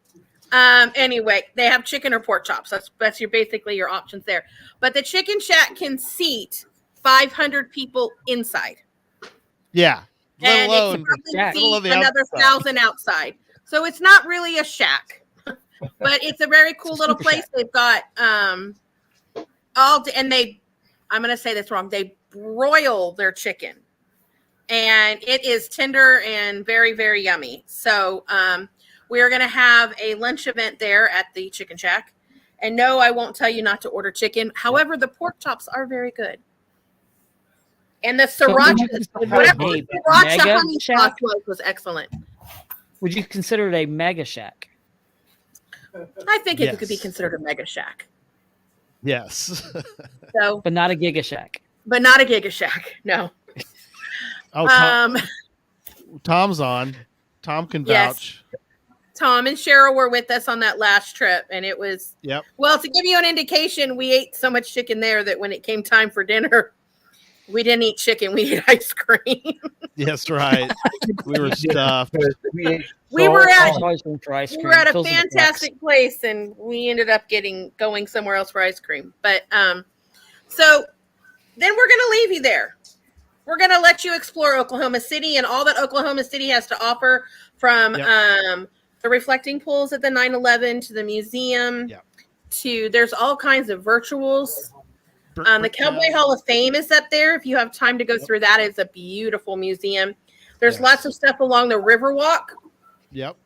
Anyway, they have chicken or pork chops. That's basically your options there. But the Chicken Shack can seat 500 people inside. Yeah. And it can probably seat another 1,000 outside. So it's not really a shack. But it's a very cool little place. They've got I'm going to say this wrong. They broil their chicken. And it is tender and very, very yummy. So we're going to have a lunch event there at the Chicken Shack. And no, I won't tell you not to order chicken. However, the pork chops are very good. And the So would sriracha, you consider whatever it the a sriracha mega honey sauce shack? was excellent. Would you consider it a mega shack? I think it could be Yes. considered a mega shack. Yes. So, But not a giga shack. but not a giga shack. No. Oh, Tom's on. Tom can Yes. vouch. Tom and Cheryl were with us on that last trip, and it was Yep. well, to give you an indication, we ate so much chicken there that when it came time for dinner, we didn't eat chicken, we ate ice cream. Yes, right. We were stuffed. We were at Always going for ice we cream. were at a Fills in the cracks. fantastic place, and we ended up going somewhere else for ice cream. But so then we're gonna leave you there. We're gonna let you explore Oklahoma City and all that Oklahoma City has to offer, from the reflecting pools at the 9/11 to the museum, to there's all kinds of virtuals. The Cowboy Hall of Fame is up there. If you have time to go through that, it's a beautiful museum. There's lots of stuff along the Riverwalk. Yep.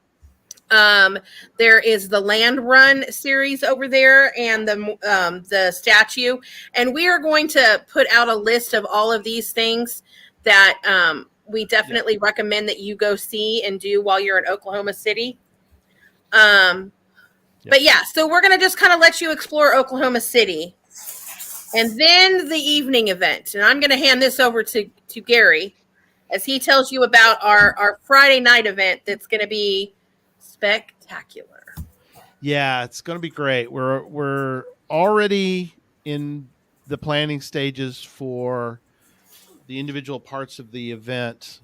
There is the Land Run series over there, and the statue. And we are going to put out a list of all of these things that we definitely recommend that you go see and do while you're in Oklahoma City. But yeah, so we're going to just kind of let you explore Oklahoma City. And then the evening event. And I'm going to hand this over to Gary as he tells you about our Friday night event that's going to be spectacular. Yeah, it's going to be great. We're already in the planning stages for the individual parts of the event.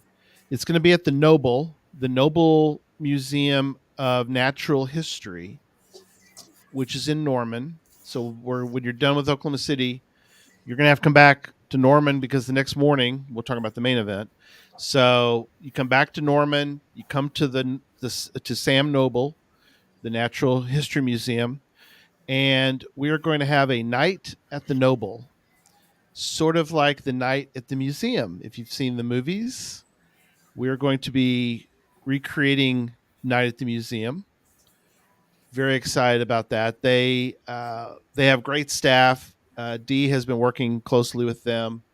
It's going to be at the Noble Museum of Natural History, which is in Norman. So when you're done with Oklahoma City, you're going to have to come back to Norman, because the next morning we'll talk about the main event. So you come back to Norman, you come to to Sam Noble, the Natural History Museum, and we are going to have a night at the Noble, sort of like the night at the museum. If you've seen the movies, we're going to be recreating Night at the Museum. Very excited about that. They have great staff. Dee has been working closely with them.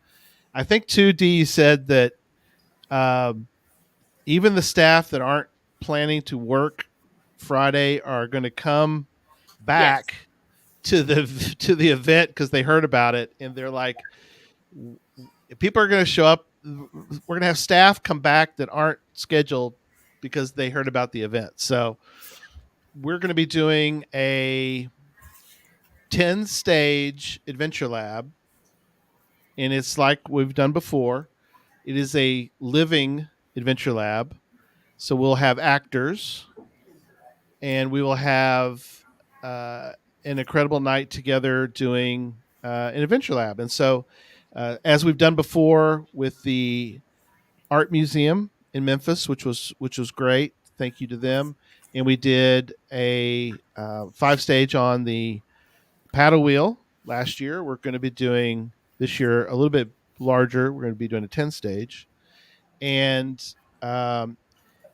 I think too, Dee, you said that even the staff that aren't planning to work Friday are going to come back to the event because they heard about it, and they're like, people are going to show up. We're going to have staff come back that aren't scheduled because they heard about the event. So we're going to be doing a 10-stage adventure lab, and it's like we've done before. It is a living adventure lab. So we'll have actors, and we will have an incredible night together doing an adventure lab. And so, as we've done before with the art museum in Memphis, which was great. Thank you to them. And we did a 5-stage on the paddle wheel last year. We're going to be doing this year a little bit larger. We're going to be doing a 10-stage. And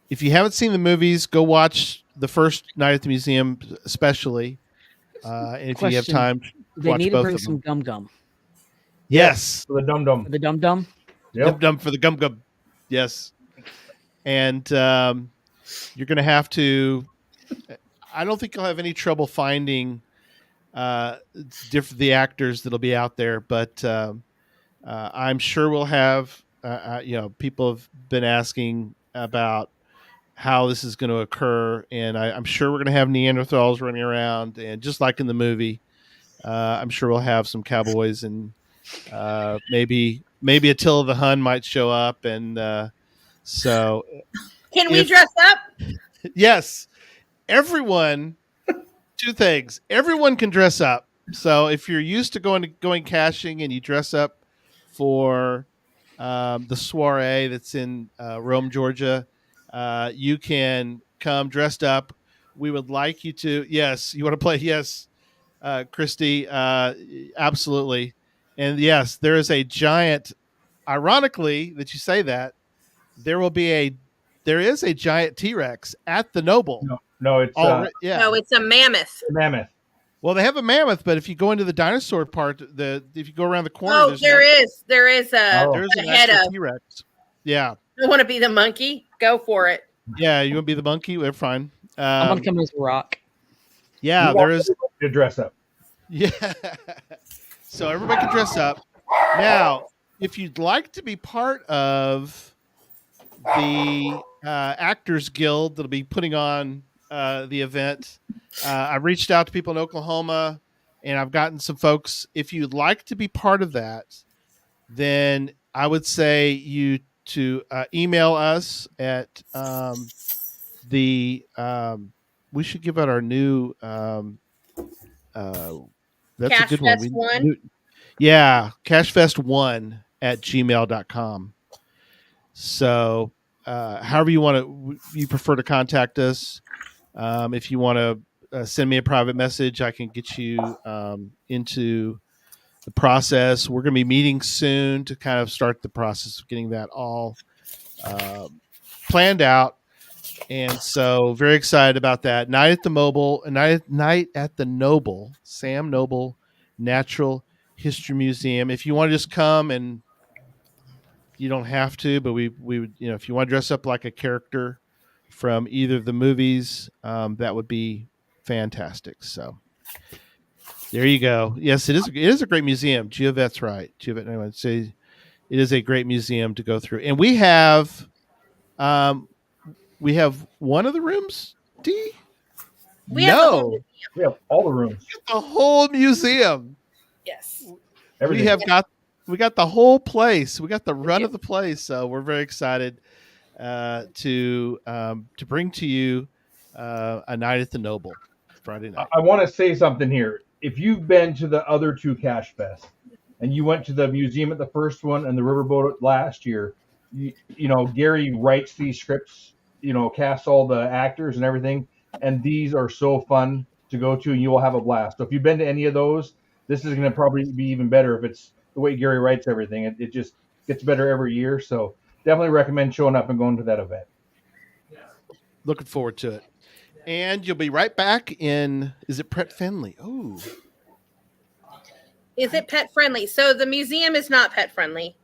if you haven't seen the movies, go watch the first Night at the Museum, especially. And if you have time, they watch need to both bring of them. some gum gum. Yes, For the dum dum. For the dum dum. Yep. Dum for the gum gum. Yes, and you're going to have to. I don't think you'll have any trouble finding the actors that'll be out there, but I'm sure we'll have. People have been asking about how this is going to occur, and I'm sure we're going to have Neanderthals running around, and just like in the movie, I'm sure we'll have some cowboys, and maybe Attila the Hun might show up, and so Can we dress up? yes, everyone. Two things: everyone can dress up. So if you're used to going caching and you dress up for the soiree that's in Rome, Georgia, you can come dressed up. We would like you to. Yes, you want to play? Yes, Christy, absolutely. And yes, there is a giant. Ironically, that you say that, there is a giant T-Rex at the Noble. No, it's Already, yeah. No, it's a mammoth. mammoth. Well, they have a mammoth, but if you go into the dinosaur part, if you go around the corner, Oh, there is a there's an head actual of. T-Rex. Yeah, I want to be the monkey. Go for it. yeah. You want to be the monkey? They're fine. I'm gonna come as a rock. Yeah, We there want is. everybody to dress up. Yeah. So everybody can dress up. Now, if you'd like to be part of the Actors Guild that'll be putting on the event, I've reached out to people in Oklahoma, and I've gotten some folks. If you'd like to be part of that, then I would say you to email us at the. We should give out our new. That's a good one. CacheFest 1. Yeah, CacheFest1 at gmail.com. So, however you prefer to contact us. If you want to send me a private message, I can get you into the process. We're going to be meeting soon to kind of start the process of getting that all planned out. And so, very excited about that. Night at the Noble, Sam Noble Natural History Museum. If you want to just come, and you don't have to, but we would, if you want to dress up like a character from either of the movies, that would be fantastic. So there you go. Yes, it is a great museum. Geovette's right. Geovette, I would say it is a great museum to go through. And we have one of the rooms, D? We have the whole We have all the rooms. The whole museum. Yes. Everything. We got the whole place. We got the run of the place. So we're very excited to bring to you a Night at the Noble Friday night. I want to say something here. If you've been to the other two CacheFests and you went to the museum at the first one and the riverboat last year, you know, Gary writes these scripts, casts all the actors and everything, and these are so fun to go to, and you will have a blast. So if you've been to any of those, this is going to probably be even better if it's the way Gary writes everything. It just gets better every year. So definitely recommend showing up and going to that event. Looking forward to it. And you'll be right back is it pet friendly? Oh. Is it pet friendly? So the museum is not pet friendly.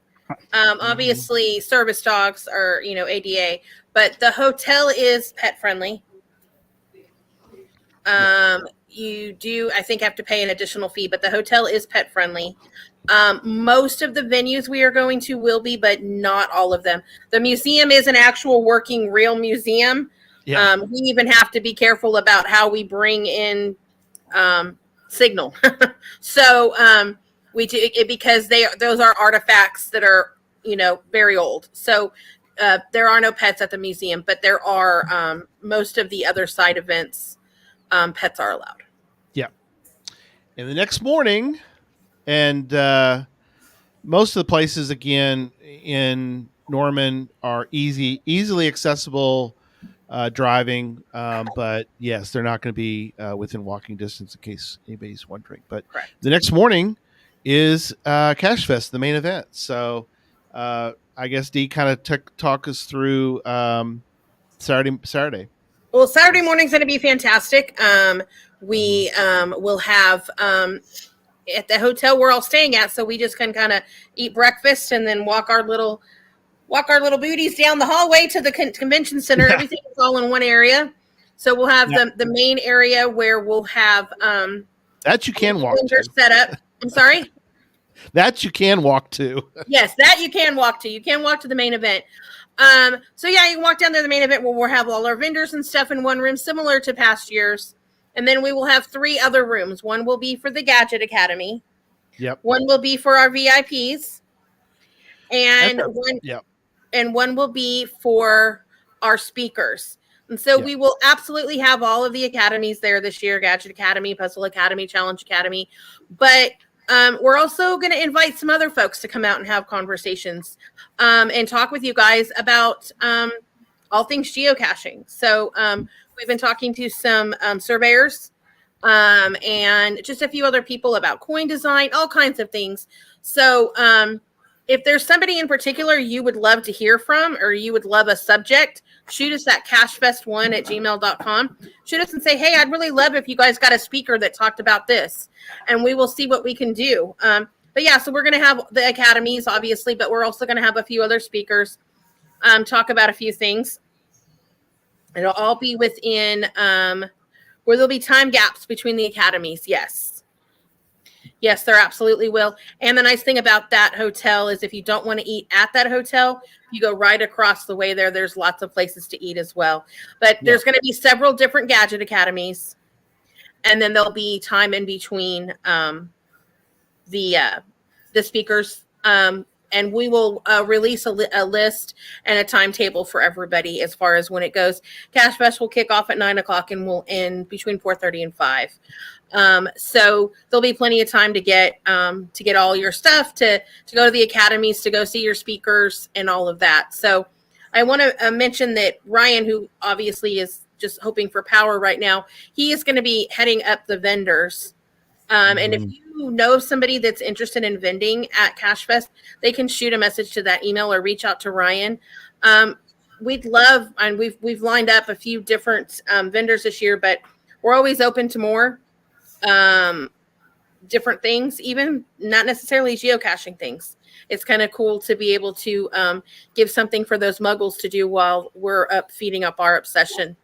Obviously, service dogs are, ADA, but the hotel is pet friendly. You do, I think, have to pay an additional fee, but the hotel is pet friendly. Most of the venues we are going to will be, but not all of them. The museum is an actual working real museum. Yeah. We even have to be careful about how we bring in signal. So we do it because those are artifacts that are, very old. So there are no pets at the museum, but there are most of the other side events. Pets are allowed. Yeah. And the next morning, and most of the places again in Norman are easily accessible driving. But yes, they're not going to be within walking distance in case anybody's wondering. But Correct. The next morning is CacheFest, the main event. So I guess Dee kind of talk us through Saturday. Well, Saturday morning's going to be fantastic. We will have at the hotel we're all staying at, so we just can kind of eat breakfast and then walk our little booties down the hallway to the convention center. Yeah. Everything is all in one area. So we'll have the main area where we'll have that you can walk to. Set up. I'm sorry. That you can walk to. Yes, that you can walk to. You can walk to the main event. So yeah, you can walk down there to the main event where we'll have all our vendors and stuff in one room, similar to past years. And then we will have 3 other rooms. One will be for the Gadget Academy. Yep. One will be for our VIPs. And one will be for our speakers. And so we will absolutely have all of the academies there this year: Gadget Academy, Puzzle Academy, Challenge Academy. But we're also going to invite some other folks to come out and have conversations and talk with you guys about all things geocaching. So we've been talking to some surveyors and just a few other people about coin design, all kinds of things. So if there's somebody in particular you would love to hear from, or you would love a subject, shoot us at cachefest1@gmail.com. Shoot us and say, hey, I'd really love if you guys got a speaker that talked about this, and we will see what we can do. But yeah, so we're going to have the academies, obviously, but we're also going to have a few other speakers talk about a few things. It'll all be within where there'll be time gaps between the academies. Yes, there absolutely will. And the nice thing about that hotel is if you don't want to eat at that hotel, you go right across the way there. There's lots of places to eat as well. But there's going to be several different gadget academies. And then there'll be time in between the speakers. And we will release a list and a timetable for everybody as far as when it goes. CacheFest will kick off at 9 o'clock and will end between 4:30 and 5. So there'll be plenty of time to get all your stuff, to go to the academies, to go see your speakers and all of that. So I want to mention that Ryan, who obviously is just hoping for power right now, he is going to be heading up the vendors. And if you know of somebody that's interested in vending at CacheFest, they can shoot a message to that email or reach out to Ryan. We'd love, and we've lined up a few different vendors this year, but we're always open to more different things, even not necessarily geocaching things. It's kind of cool to be able to give something for those muggles to do while we're up feeding up our obsession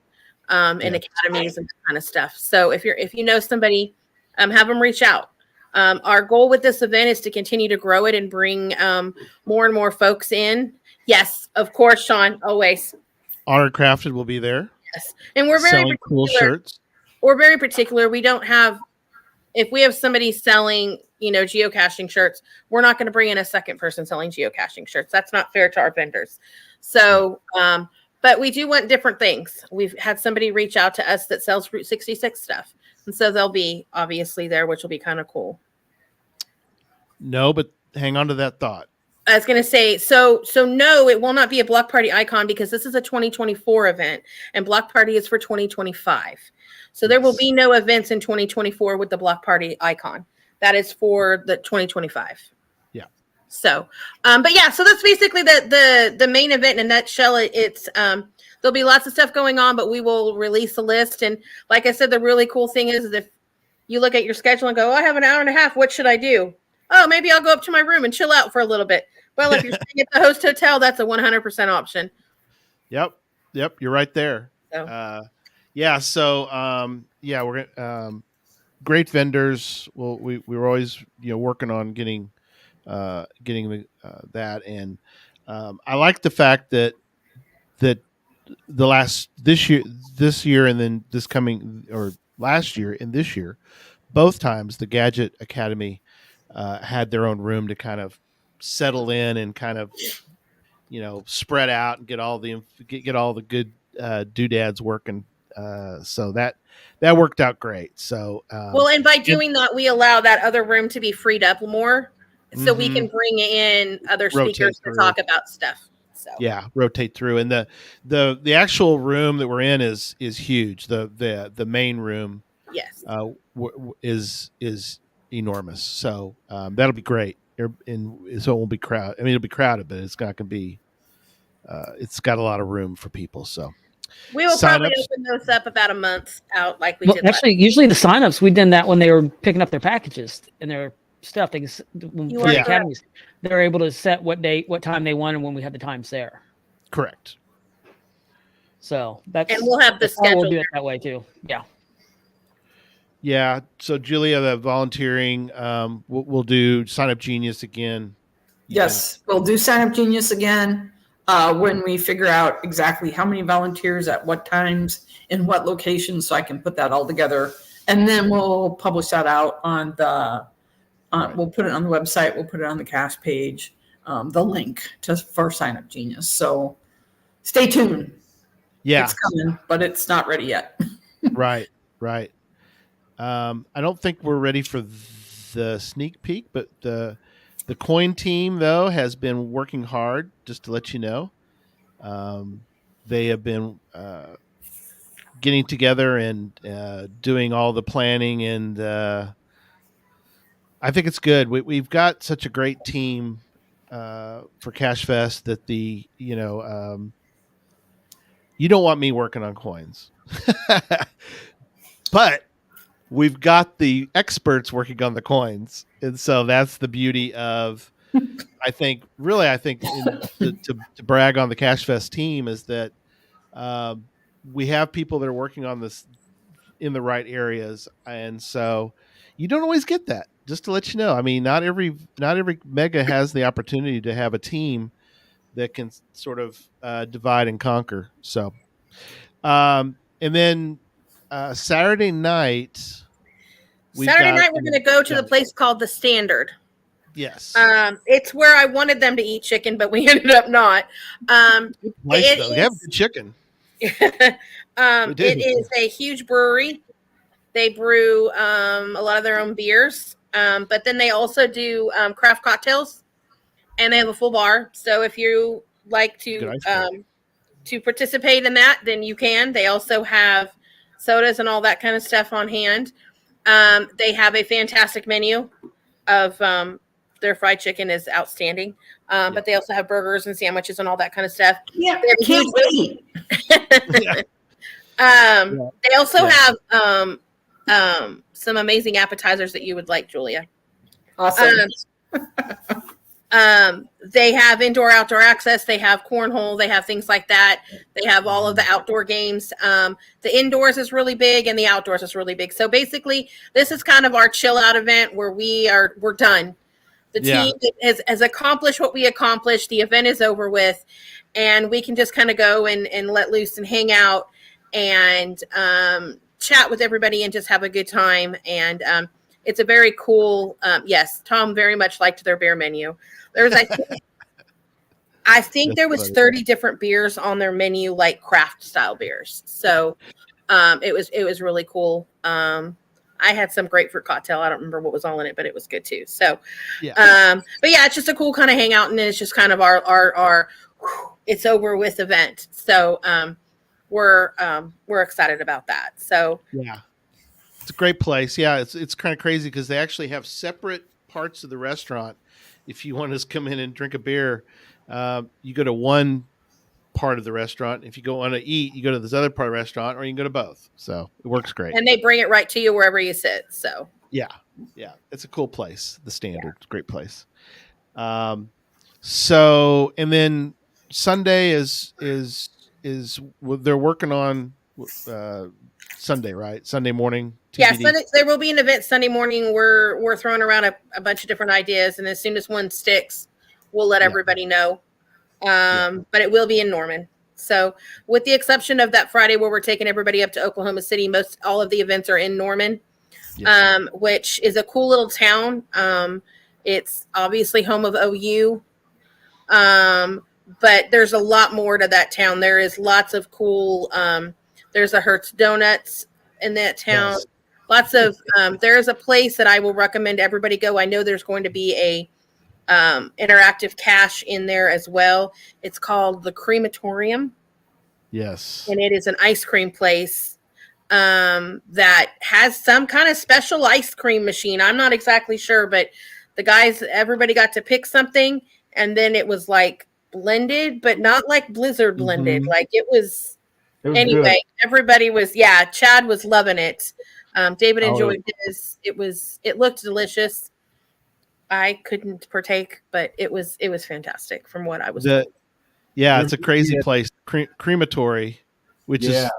in academies and that kind of stuff. So if you know somebody, have them reach out. Our goal with this event is to continue to grow it and bring more and more folks in. Yes, of course, Sean, always. Honored Crafted will be there. Yes, and we're very selling cool shirts. We're very particular. We don't have, if we have somebody selling, geocaching shirts, we're not going to bring in a second person selling geocaching shirts. That's not fair to our vendors. So, but we do want different things. We've had somebody reach out to us that sells Route 66 stuff. And so they'll be obviously there, which will be kind of cool. No, but hang on to that thought. I was going to say, so no, it will not be a Block Party icon because this is a 2024 event and Block Party is for 2025. So there will be no events in 2024 with the Block Party icon. That is for the 2025. Yeah. So, but yeah, so that's basically the main event in a nutshell. It's, there'll be lots of stuff going on, but we will release a list. And like I said, the really cool thing is if you look at your schedule and go, oh, I have an hour and a half, what should I do? Oh, maybe I'll go up to my room and chill out for a little bit. Well, if you're staying at the host hotel, that's a 100% option. Yep. You're right there. So. We're great vendors. Well, we were always working on getting that, and I like the fact that this year and then this coming, or last year and this year, both times the Gadget Academy had their own room to kind of settle in and kind of spread out and get all the good doodads working. So that worked out great. So and by doing that, we allow that other room to be freed up more, so we can bring in other speakers to talk about stuff. So rotate through, and the actual room that we're in is huge. The main room, yes, is enormous. So that'll be great. And so it won't be crowded. I mean, it'll be crowded, but it's not going to be. It's got a lot of room for people. So we will probably open those up about a month out, like we did. Actually, usually the signups, we did that when they were picking up their packages and their stuff. They the academies, they're able to set what time they want, and when we had the times there. Correct. So that's, and we'll have the schedule. We'll do it that way too. Yeah. Yeah. So Julia, the volunteering, we'll do Sign Up Genius again. Yes, we'll do Sign Up Genius again when we figure out exactly how many volunteers at what times in what locations, so I can put that all together, and then we'll publish that out on the. We'll put it on the website. We'll put it on the Cache page. The link for Sign Up Genius. So stay tuned. Yeah, it's coming, but it's not ready yet. Right. I don't think we're ready for the sneak peek, but the coin team though has been working hard. Just to let you know, they have been getting together and doing all the planning, and I think it's good. We've got such a great team for CacheFest that you don't want me working on coins, but we've got the experts working on the coins, and so that's the beauty of. I think to brag on the CacheFest team is that we have people that are working on this in the right areas, and so you don't always get that. Just to let you know, I mean, not every mega has the opportunity to have a team that can sort of divide and conquer. So, and then Saturday night, we're going to go to the place called the Standard. Yes. It's where I wanted them to eat chicken, but we ended up not. They have good chicken. It is a huge brewery. They brew a lot of their own beers, but then they also do craft cocktails, and they have a full bar. So if you like to participate in that, then you can. They also have sodas and all that kind of stuff on hand. They have a fantastic menu of their fried chicken is outstanding. But they also have burgers and sandwiches and all that kind of stuff. Yeah, can't wait. They also have some amazing appetizers that you would like, Julia. Awesome. They have indoor-outdoor access. They have cornhole. They have things like that. They have all of the outdoor games. The indoors is really big, and the outdoors is really big. So basically, this is kind of our chill-out event where we're done. The team has accomplished what we accomplished. The event is over with, and we can just kind of go and let loose and hang out and chat with everybody and just have a good time. And it's a very cool. Yes, Tom very much liked their beer menu. I think there was 30 different beers on their menu, like craft style beers. So it was really cool. I had some grapefruit cocktail. I don't remember what was all in it, but it was good too. So, but yeah, it's just a cool kind of hangout, and it's just kind of our it's over with event. So we're excited about that. So yeah, it's a great place. Yeah, it's kind of crazy because they actually have separate parts of the restaurant. If you want to come in and drink a beer, you go to one part of the restaurant. If you want to eat, you go to this other part of the restaurant, or you can go to both. So it works great. And they bring it right to you wherever you sit. So yeah, it's a cool place. The Standard, great place. So and then Sunday is they're working on Sunday, right? Sunday morning. TBD. Yeah, Sunday, there will be an event Sunday morning. We're throwing around a bunch of different ideas, and as soon as one sticks, we'll let everybody know. But it will be in Norman. So with the exception of that Friday where we're taking everybody up to Oklahoma City, all of the events are in Norman, which is a cool little town. It's obviously home of OU. But there's a lot more to that town. There is lots of cool, there's a Hertz Donuts in that town. Yes. Lots of, there's a place that I will recommend everybody go. I know there's going to be a interactive cache in there as well. It's called the Crematorium. Yes. And it is an ice cream place that has some kind of special ice cream machine. I'm not exactly sure, but everybody got to pick something, and then it was like blended, but not like Blizzard blended. Mm-hmm. Like it was anyway, good. Everybody was, Chad was loving it. David enjoyed his. It looked delicious. I couldn't partake, but it was fantastic from what I was told. Yeah, it's a crazy place. Crematory, which is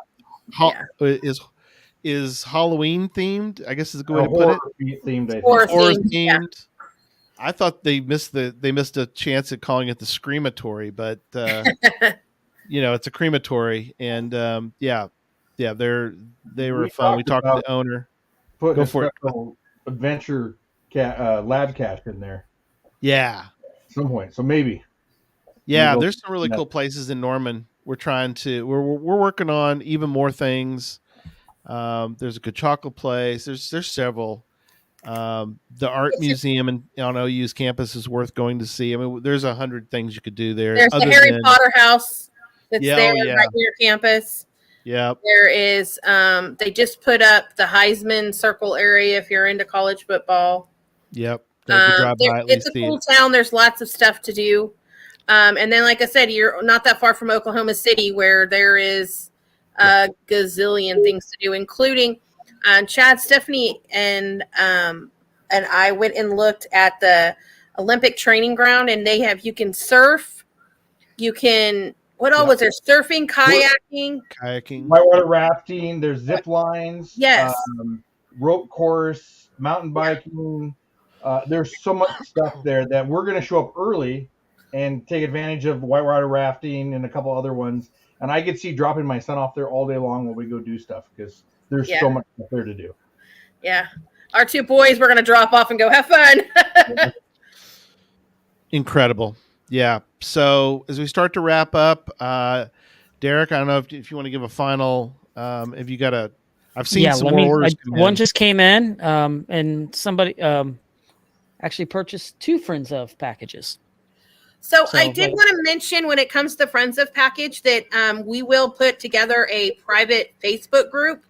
Halloween themed, I guess is a good way to put it. Horror themed. Yeah. I thought they missed a chance at calling it the Screamatory, but it's a crematory, and they were fun. We talked to the owner. Go for it. Adventure lab cache in there. Yeah. At some point. So maybe. Yeah, there's some really cool places in Norman. We're working on even more things. There's a good chocolate place. There's several. The art museum on OU's campus is worth going to see. I mean, there's 100 things you could do there. There's the Harry Potter house that's right near campus. Yeah. There is, they just put up the Heisman Circle area if you're into college football. Yep. To drive by, at It's least a see cool it. town. There's lots of stuff to do. And then, like I said, you're not that far from Oklahoma City, where there is a gazillion things to do, including Chad, Stephanie, and I went and looked at the Olympic training ground, and you can surf, you can what all Yep. was there? Surfing, kayaking. Kayaking. Whitewater rafting. There's zip lines. Yes. Rope course, mountain biking. There's so much stuff there that we're going to show up early and take advantage of whitewater rafting and a couple other ones. And I could see dropping my son off there all day long while we go do stuff because there's so much stuff there to do. Yeah. Our two boys were going to drop off and go have fun. Incredible. Yeah. So as we start to wrap up, Derek, I don't know if you want to give a final. If you got a, I've seen some more orders. One just came in, and somebody actually purchased 2 Friends of packages. So I did want to mention, when it comes to Friends of Package, that we will put together a private Facebook group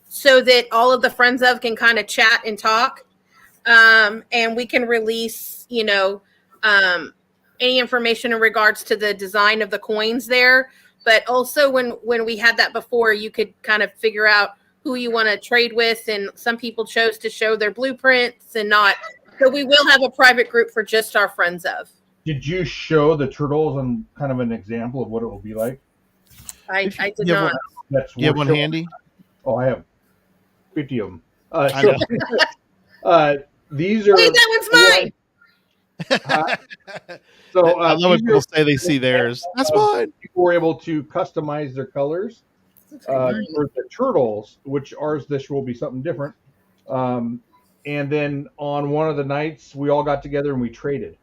so that all of the Friends of can kind of chat and talk, and we can release, any information in regards to the design of the coins there. But also, when we had that before, you could kind of figure out who you want to trade with, and some people chose to show their blueprints and not. So we will have a private group for just our Friends of. Did you show the turtles and kind of an example of what it will be like? I did not. You have one handy? Oh, I have 50 of them. I know. These are. Wait, that one's mine. So I love when people say they see theirs. That's mine. People were able to customize their colors for the turtles, which ours this will be something different. And then on one of the nights, we all got together and we traded.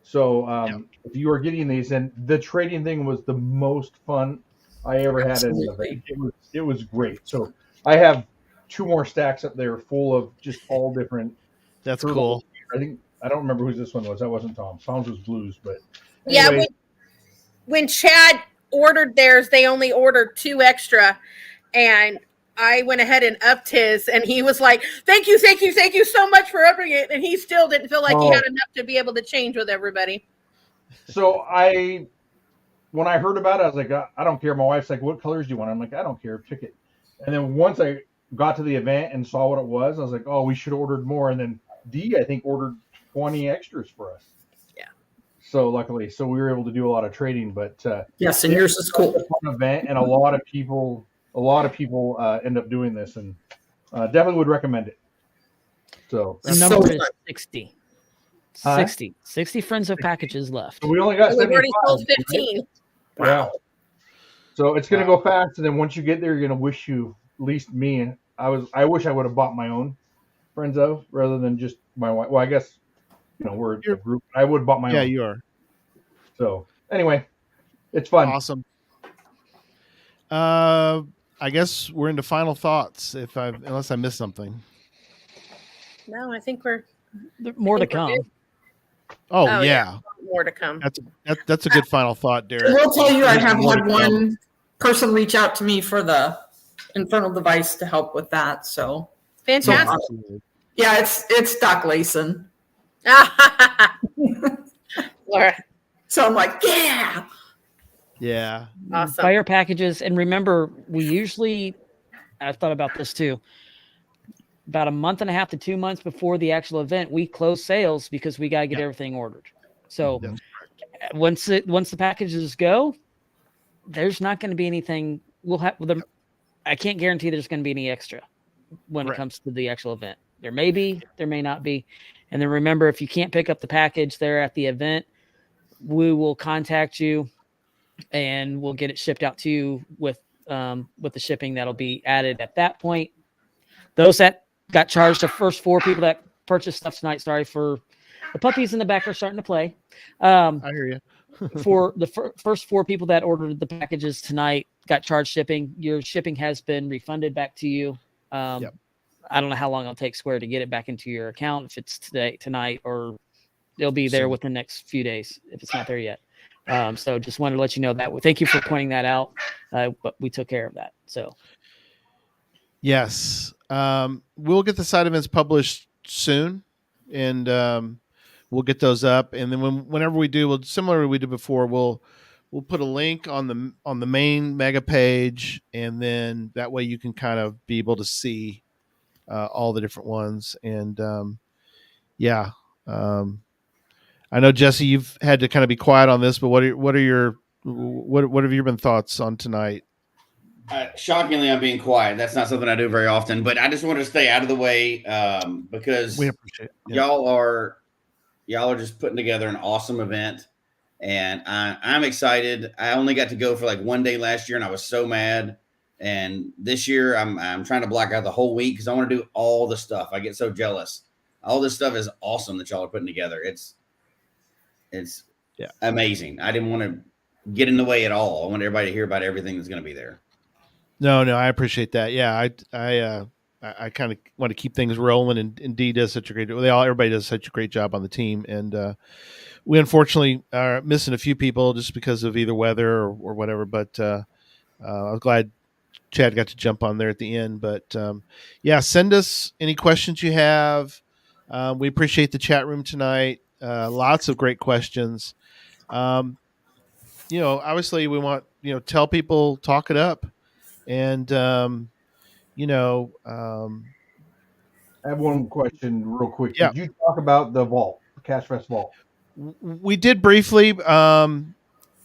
So if you are getting these, and the trading thing was the most fun I ever had at an event. It was great. So I have 2 more stacks up there full of just all different. That's turtles. cool. I don't remember whose this one was. That wasn't Tom's. Tom's was Blues, but anyway. Yeah. When Chad ordered theirs, they only ordered 2 extra, and I went ahead and upped his, and he was like, thank you so much for upping it. And he still didn't feel like he had enough to be able to change with everybody. So when I heard about it, I was like, I don't care. My wife's like, what colors do you want? I'm like, I don't care. Pick it. And then once I got to the event and saw what it was, I was like, oh, we should have ordered more. And then D, I think, ordered 20 extras for us. Yeah. So luckily, we were able to do a lot of trading, but yes, and yours is cool. Fun event, and a lot of people end up doing this, and definitely would recommend it. So the number is 60. 60 Friends of Packages left. So we only got. We've already sold 15. Right? Wow. So it's gonna go fast, and then once you get there, you're gonna wish you, at least me. I wish I would have bought my own Friends of rather than just my wife. Well, I guess we're a group. I would have bought my own. Yeah, you are. So anyway, it's fun. Awesome. I guess we're into final thoughts. Unless I missed something. No, I think we're more to come. Oh yeah, more to come. That's a good final thought, Derek. I will tell you, I have had one person reach out to me for the Infernal device to help with that. So fantastic. Yeah, it's Doc Layson. Laura. So I'm like, yeah. Yeah. Awesome. Fire packages. And remember, I've thought about this too. About a month and a half to 2 months before the actual event, we close sales because we got to get everything ordered. So once the packages go, there's not going to be anything. I can't guarantee there's going to be any extra when it comes to the actual event. There may be, there may not be. And then remember, if you can't pick up the package there at the event, we will contact you and we'll get it shipped out to you with the shipping that'll be added at that point. Those that got charged, the first 4 people that purchased stuff tonight, sorry for the puppies in the back are starting to play. I hear you. For the first 4 people that ordered the packages tonight, got charged shipping. Your shipping has been refunded back to you. I don't know how long it'll take Square to get it back into your account, if it's tonight, or it'll be there within the next few days if it's not there yet. So just wanted to let you know that. Thank you for pointing that out. But we took care of that. So yes, we'll get the side events published soon. and we'll get those up. And then whenever we do, we'll similar to we did before. We'll put a link on the main mega page, and then that way you can kind of be able to see all the different ones. And yeah, I know Jesse, you've had to kind of be quiet on this, but what are your what have your been thoughts on tonight? Shockingly, I'm being quiet. That's not something I do very often, but I just wanted to stay out of the way because We appreciate it. Yeah. y'all are just putting together an awesome event, and I'm excited. I only got to go for like one day last year, and I was so mad. And this year, I'm trying to block out the whole week because I want to do all the stuff. I get so jealous. All this stuff is awesome that y'all are putting together. It's Yeah. amazing. I didn't want to get in the way at all. I want everybody to hear about everything that's going to be there. No, I appreciate that. Yeah, I kind of want to keep things rolling, and Dee does such a great. Everybody does such a great job on the team, and we unfortunately are missing a few people just because of either weather or whatever. But I was glad Chad got to jump on there at the end. But yeah, send us any questions you have. We appreciate the chat room tonight. Lots of great questions. Obviously we want tell people, talk it up. And I have one question real quick. Yeah. Did you talk about the vault, the CacheFest vault? We did briefly, and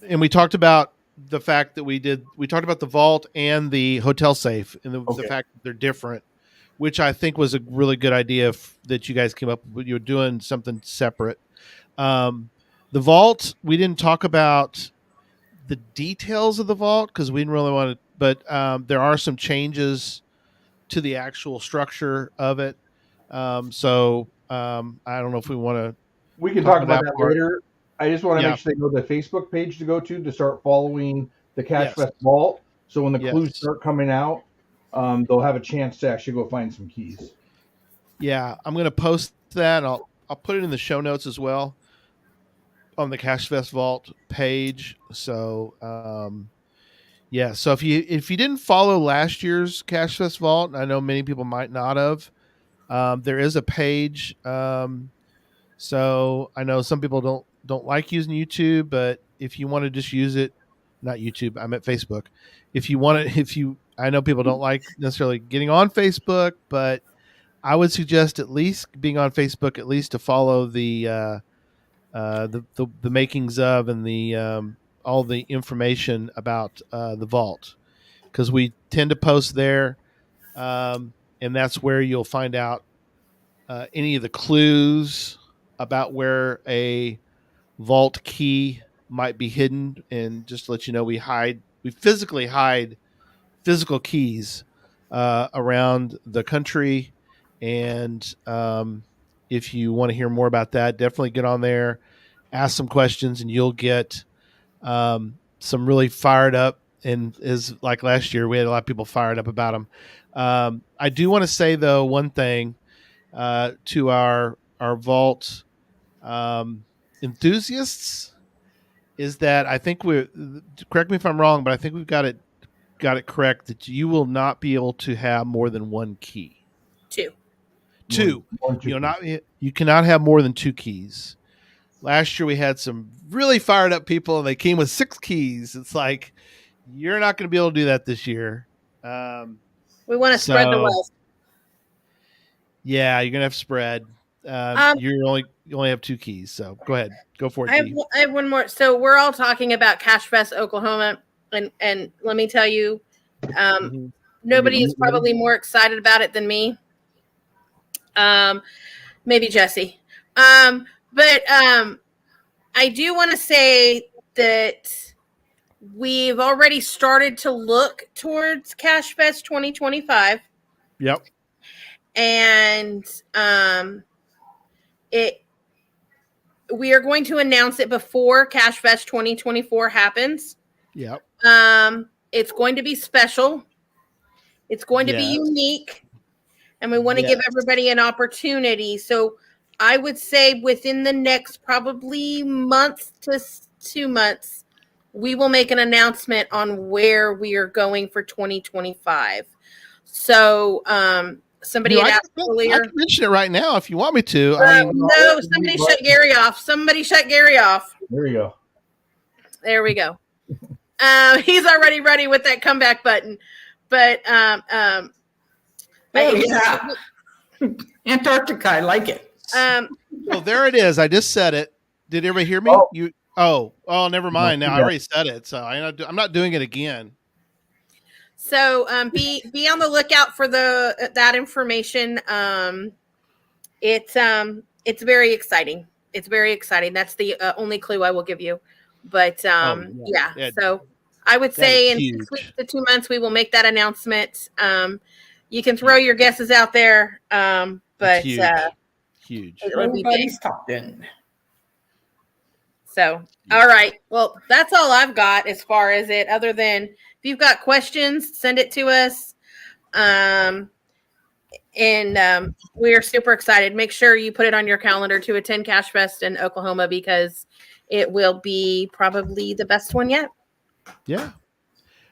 we talked about the fact that we talked about the vault and the hotel safe, and the fact that they're different, which I think was a really good idea that you guys came up with. You're doing something separate. The vault, we didn't talk about the details of the vault because we didn't really want to, but there are some changes to the actual structure of it. So I don't know if we want to. We can talk about that part later. I just want to make sure they know the Facebook page to go to start following the CacheFest vault. So when the clues start coming out, they'll have a chance to actually go find some keys. Yeah, I'm going to post that. And I'll put it in the show notes as well on the CacheFest vault page. So yeah, so if you didn't follow last year's CacheFest vault, I know many people might not have. There is a page. So I know some people don't like using YouTube, but if you want to just use it, not YouTube, I meant Facebook. If you want to, I know people don't like necessarily getting on Facebook, but I would suggest at least being on Facebook, at least to follow the makings of and the all the information about the vault, because we tend to post there, and that's where you'll find out any of the clues about where a vault key might be hidden. And just to let you know, we physically hide physical keys around the country. And if you want to hear more about that, definitely get on there, ask some questions, and you'll get some really fired up. And is like last year, we had a lot of people fired up about them. I do want to say though one thing to our vault enthusiasts is that I think correct me if I'm wrong, but I think we've got it correct that you will not be able to have more than one key. Two. You cannot have more than two keys. Last year we had some really fired up people and they came with 6 keys. It's like, you're not going to be able to do that this year. We want to spread the wealth. Yeah, you're going to have spread. You only have 2 keys. So go ahead. Go for it. I have one more. So we're all talking about CacheFest Oklahoma. And let me tell you, nobody is probably more excited about it than me. Maybe Jesse. But I do want to say that we've already started to look towards CacheFest 2025. Yep. And we are going to announce it before CacheFest 2024 happens. Yep. It's going to be special. It's going to be unique. And we want to give everybody an opportunity. So I would say within the next probably month to 2 months, we will make an announcement on where we are going for 2025. So somebody had asked I earlier. can mention it right now if you want me to. No, somebody shut Gary off. Somebody shut Gary off. There you go. There we go. He's already ready with that comeback button. But yeah. Antarctica, I like it. Well, there it is. I just said it. Did everybody hear me? Oh. Never mind. Now I already said it, so I'm not doing it again. So be on the lookout for that information. It's very exciting. It's very exciting. That's the only clue I will give you. But yeah. So I would say in 6 weeks to 2 months we will make that announcement. You can throw your guesses out there, but huge. Everybody's talking. So, all right. Well, that's all I've got as far as it. Other than if you've got questions, send it to us. And we're super excited. Make sure you put it on your calendar to attend CacheFest in Oklahoma because it will be probably the best one yet. Yeah.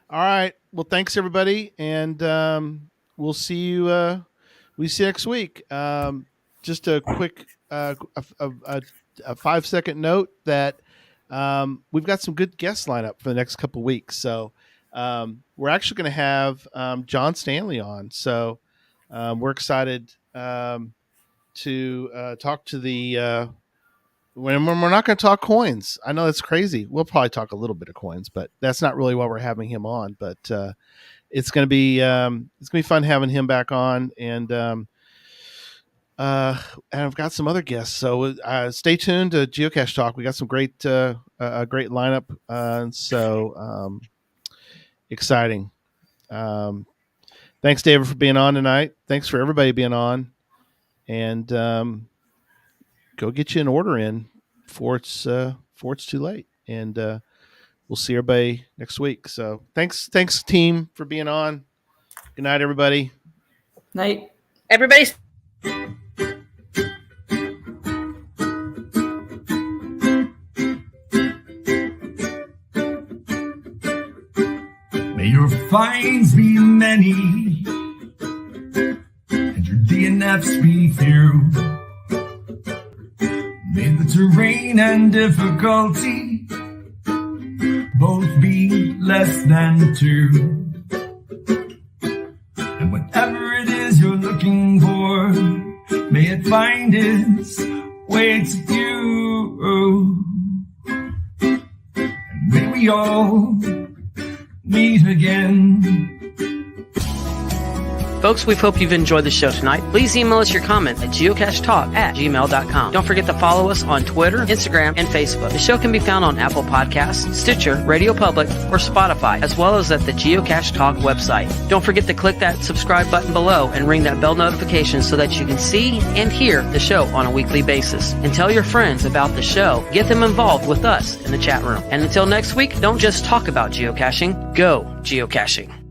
All right. Well, thanks everybody, and we'll see you. We see you next week. Just a quick, a 5-second note that we've got some good guests lined up for the next couple of weeks. So we're actually going to have John Stanley on. So we're excited to talk to the. When we're not going to talk coins. I know that's crazy. We'll probably talk a little bit of coins, but that's not really why we're having him on. But it's going to be fun having him back on, and I've got some other guests. So stay tuned to Geocache Talk. We got some great a great lineup, so exciting. Thanks, David, for being on tonight. Thanks for everybody being on, and go get you an order in before it's too late. And we'll see everybody next week. So thanks team for being on. Good night, everybody. Night. Everybody's. May your finds be many and your DNFs be few. May the terrain and difficulty both be less than 2. And whatever it is you're looking for, may it find its way to you. And may we all meet again. Folks, we hope you've enjoyed the show tonight. Please email us your comments at geocachetalk@gmail.com. Don't forget to follow us on Twitter, Instagram, and Facebook. The show can be found on Apple Podcasts, Stitcher, Radio Public, or Spotify, as well as at the Geocache Talk website. Don't forget to click that subscribe button below and ring that bell notification so that you can see and hear the show on a weekly basis. And tell your friends about the show. Get them involved with us in the chat room. And until next week, don't just talk about geocaching, go geocaching.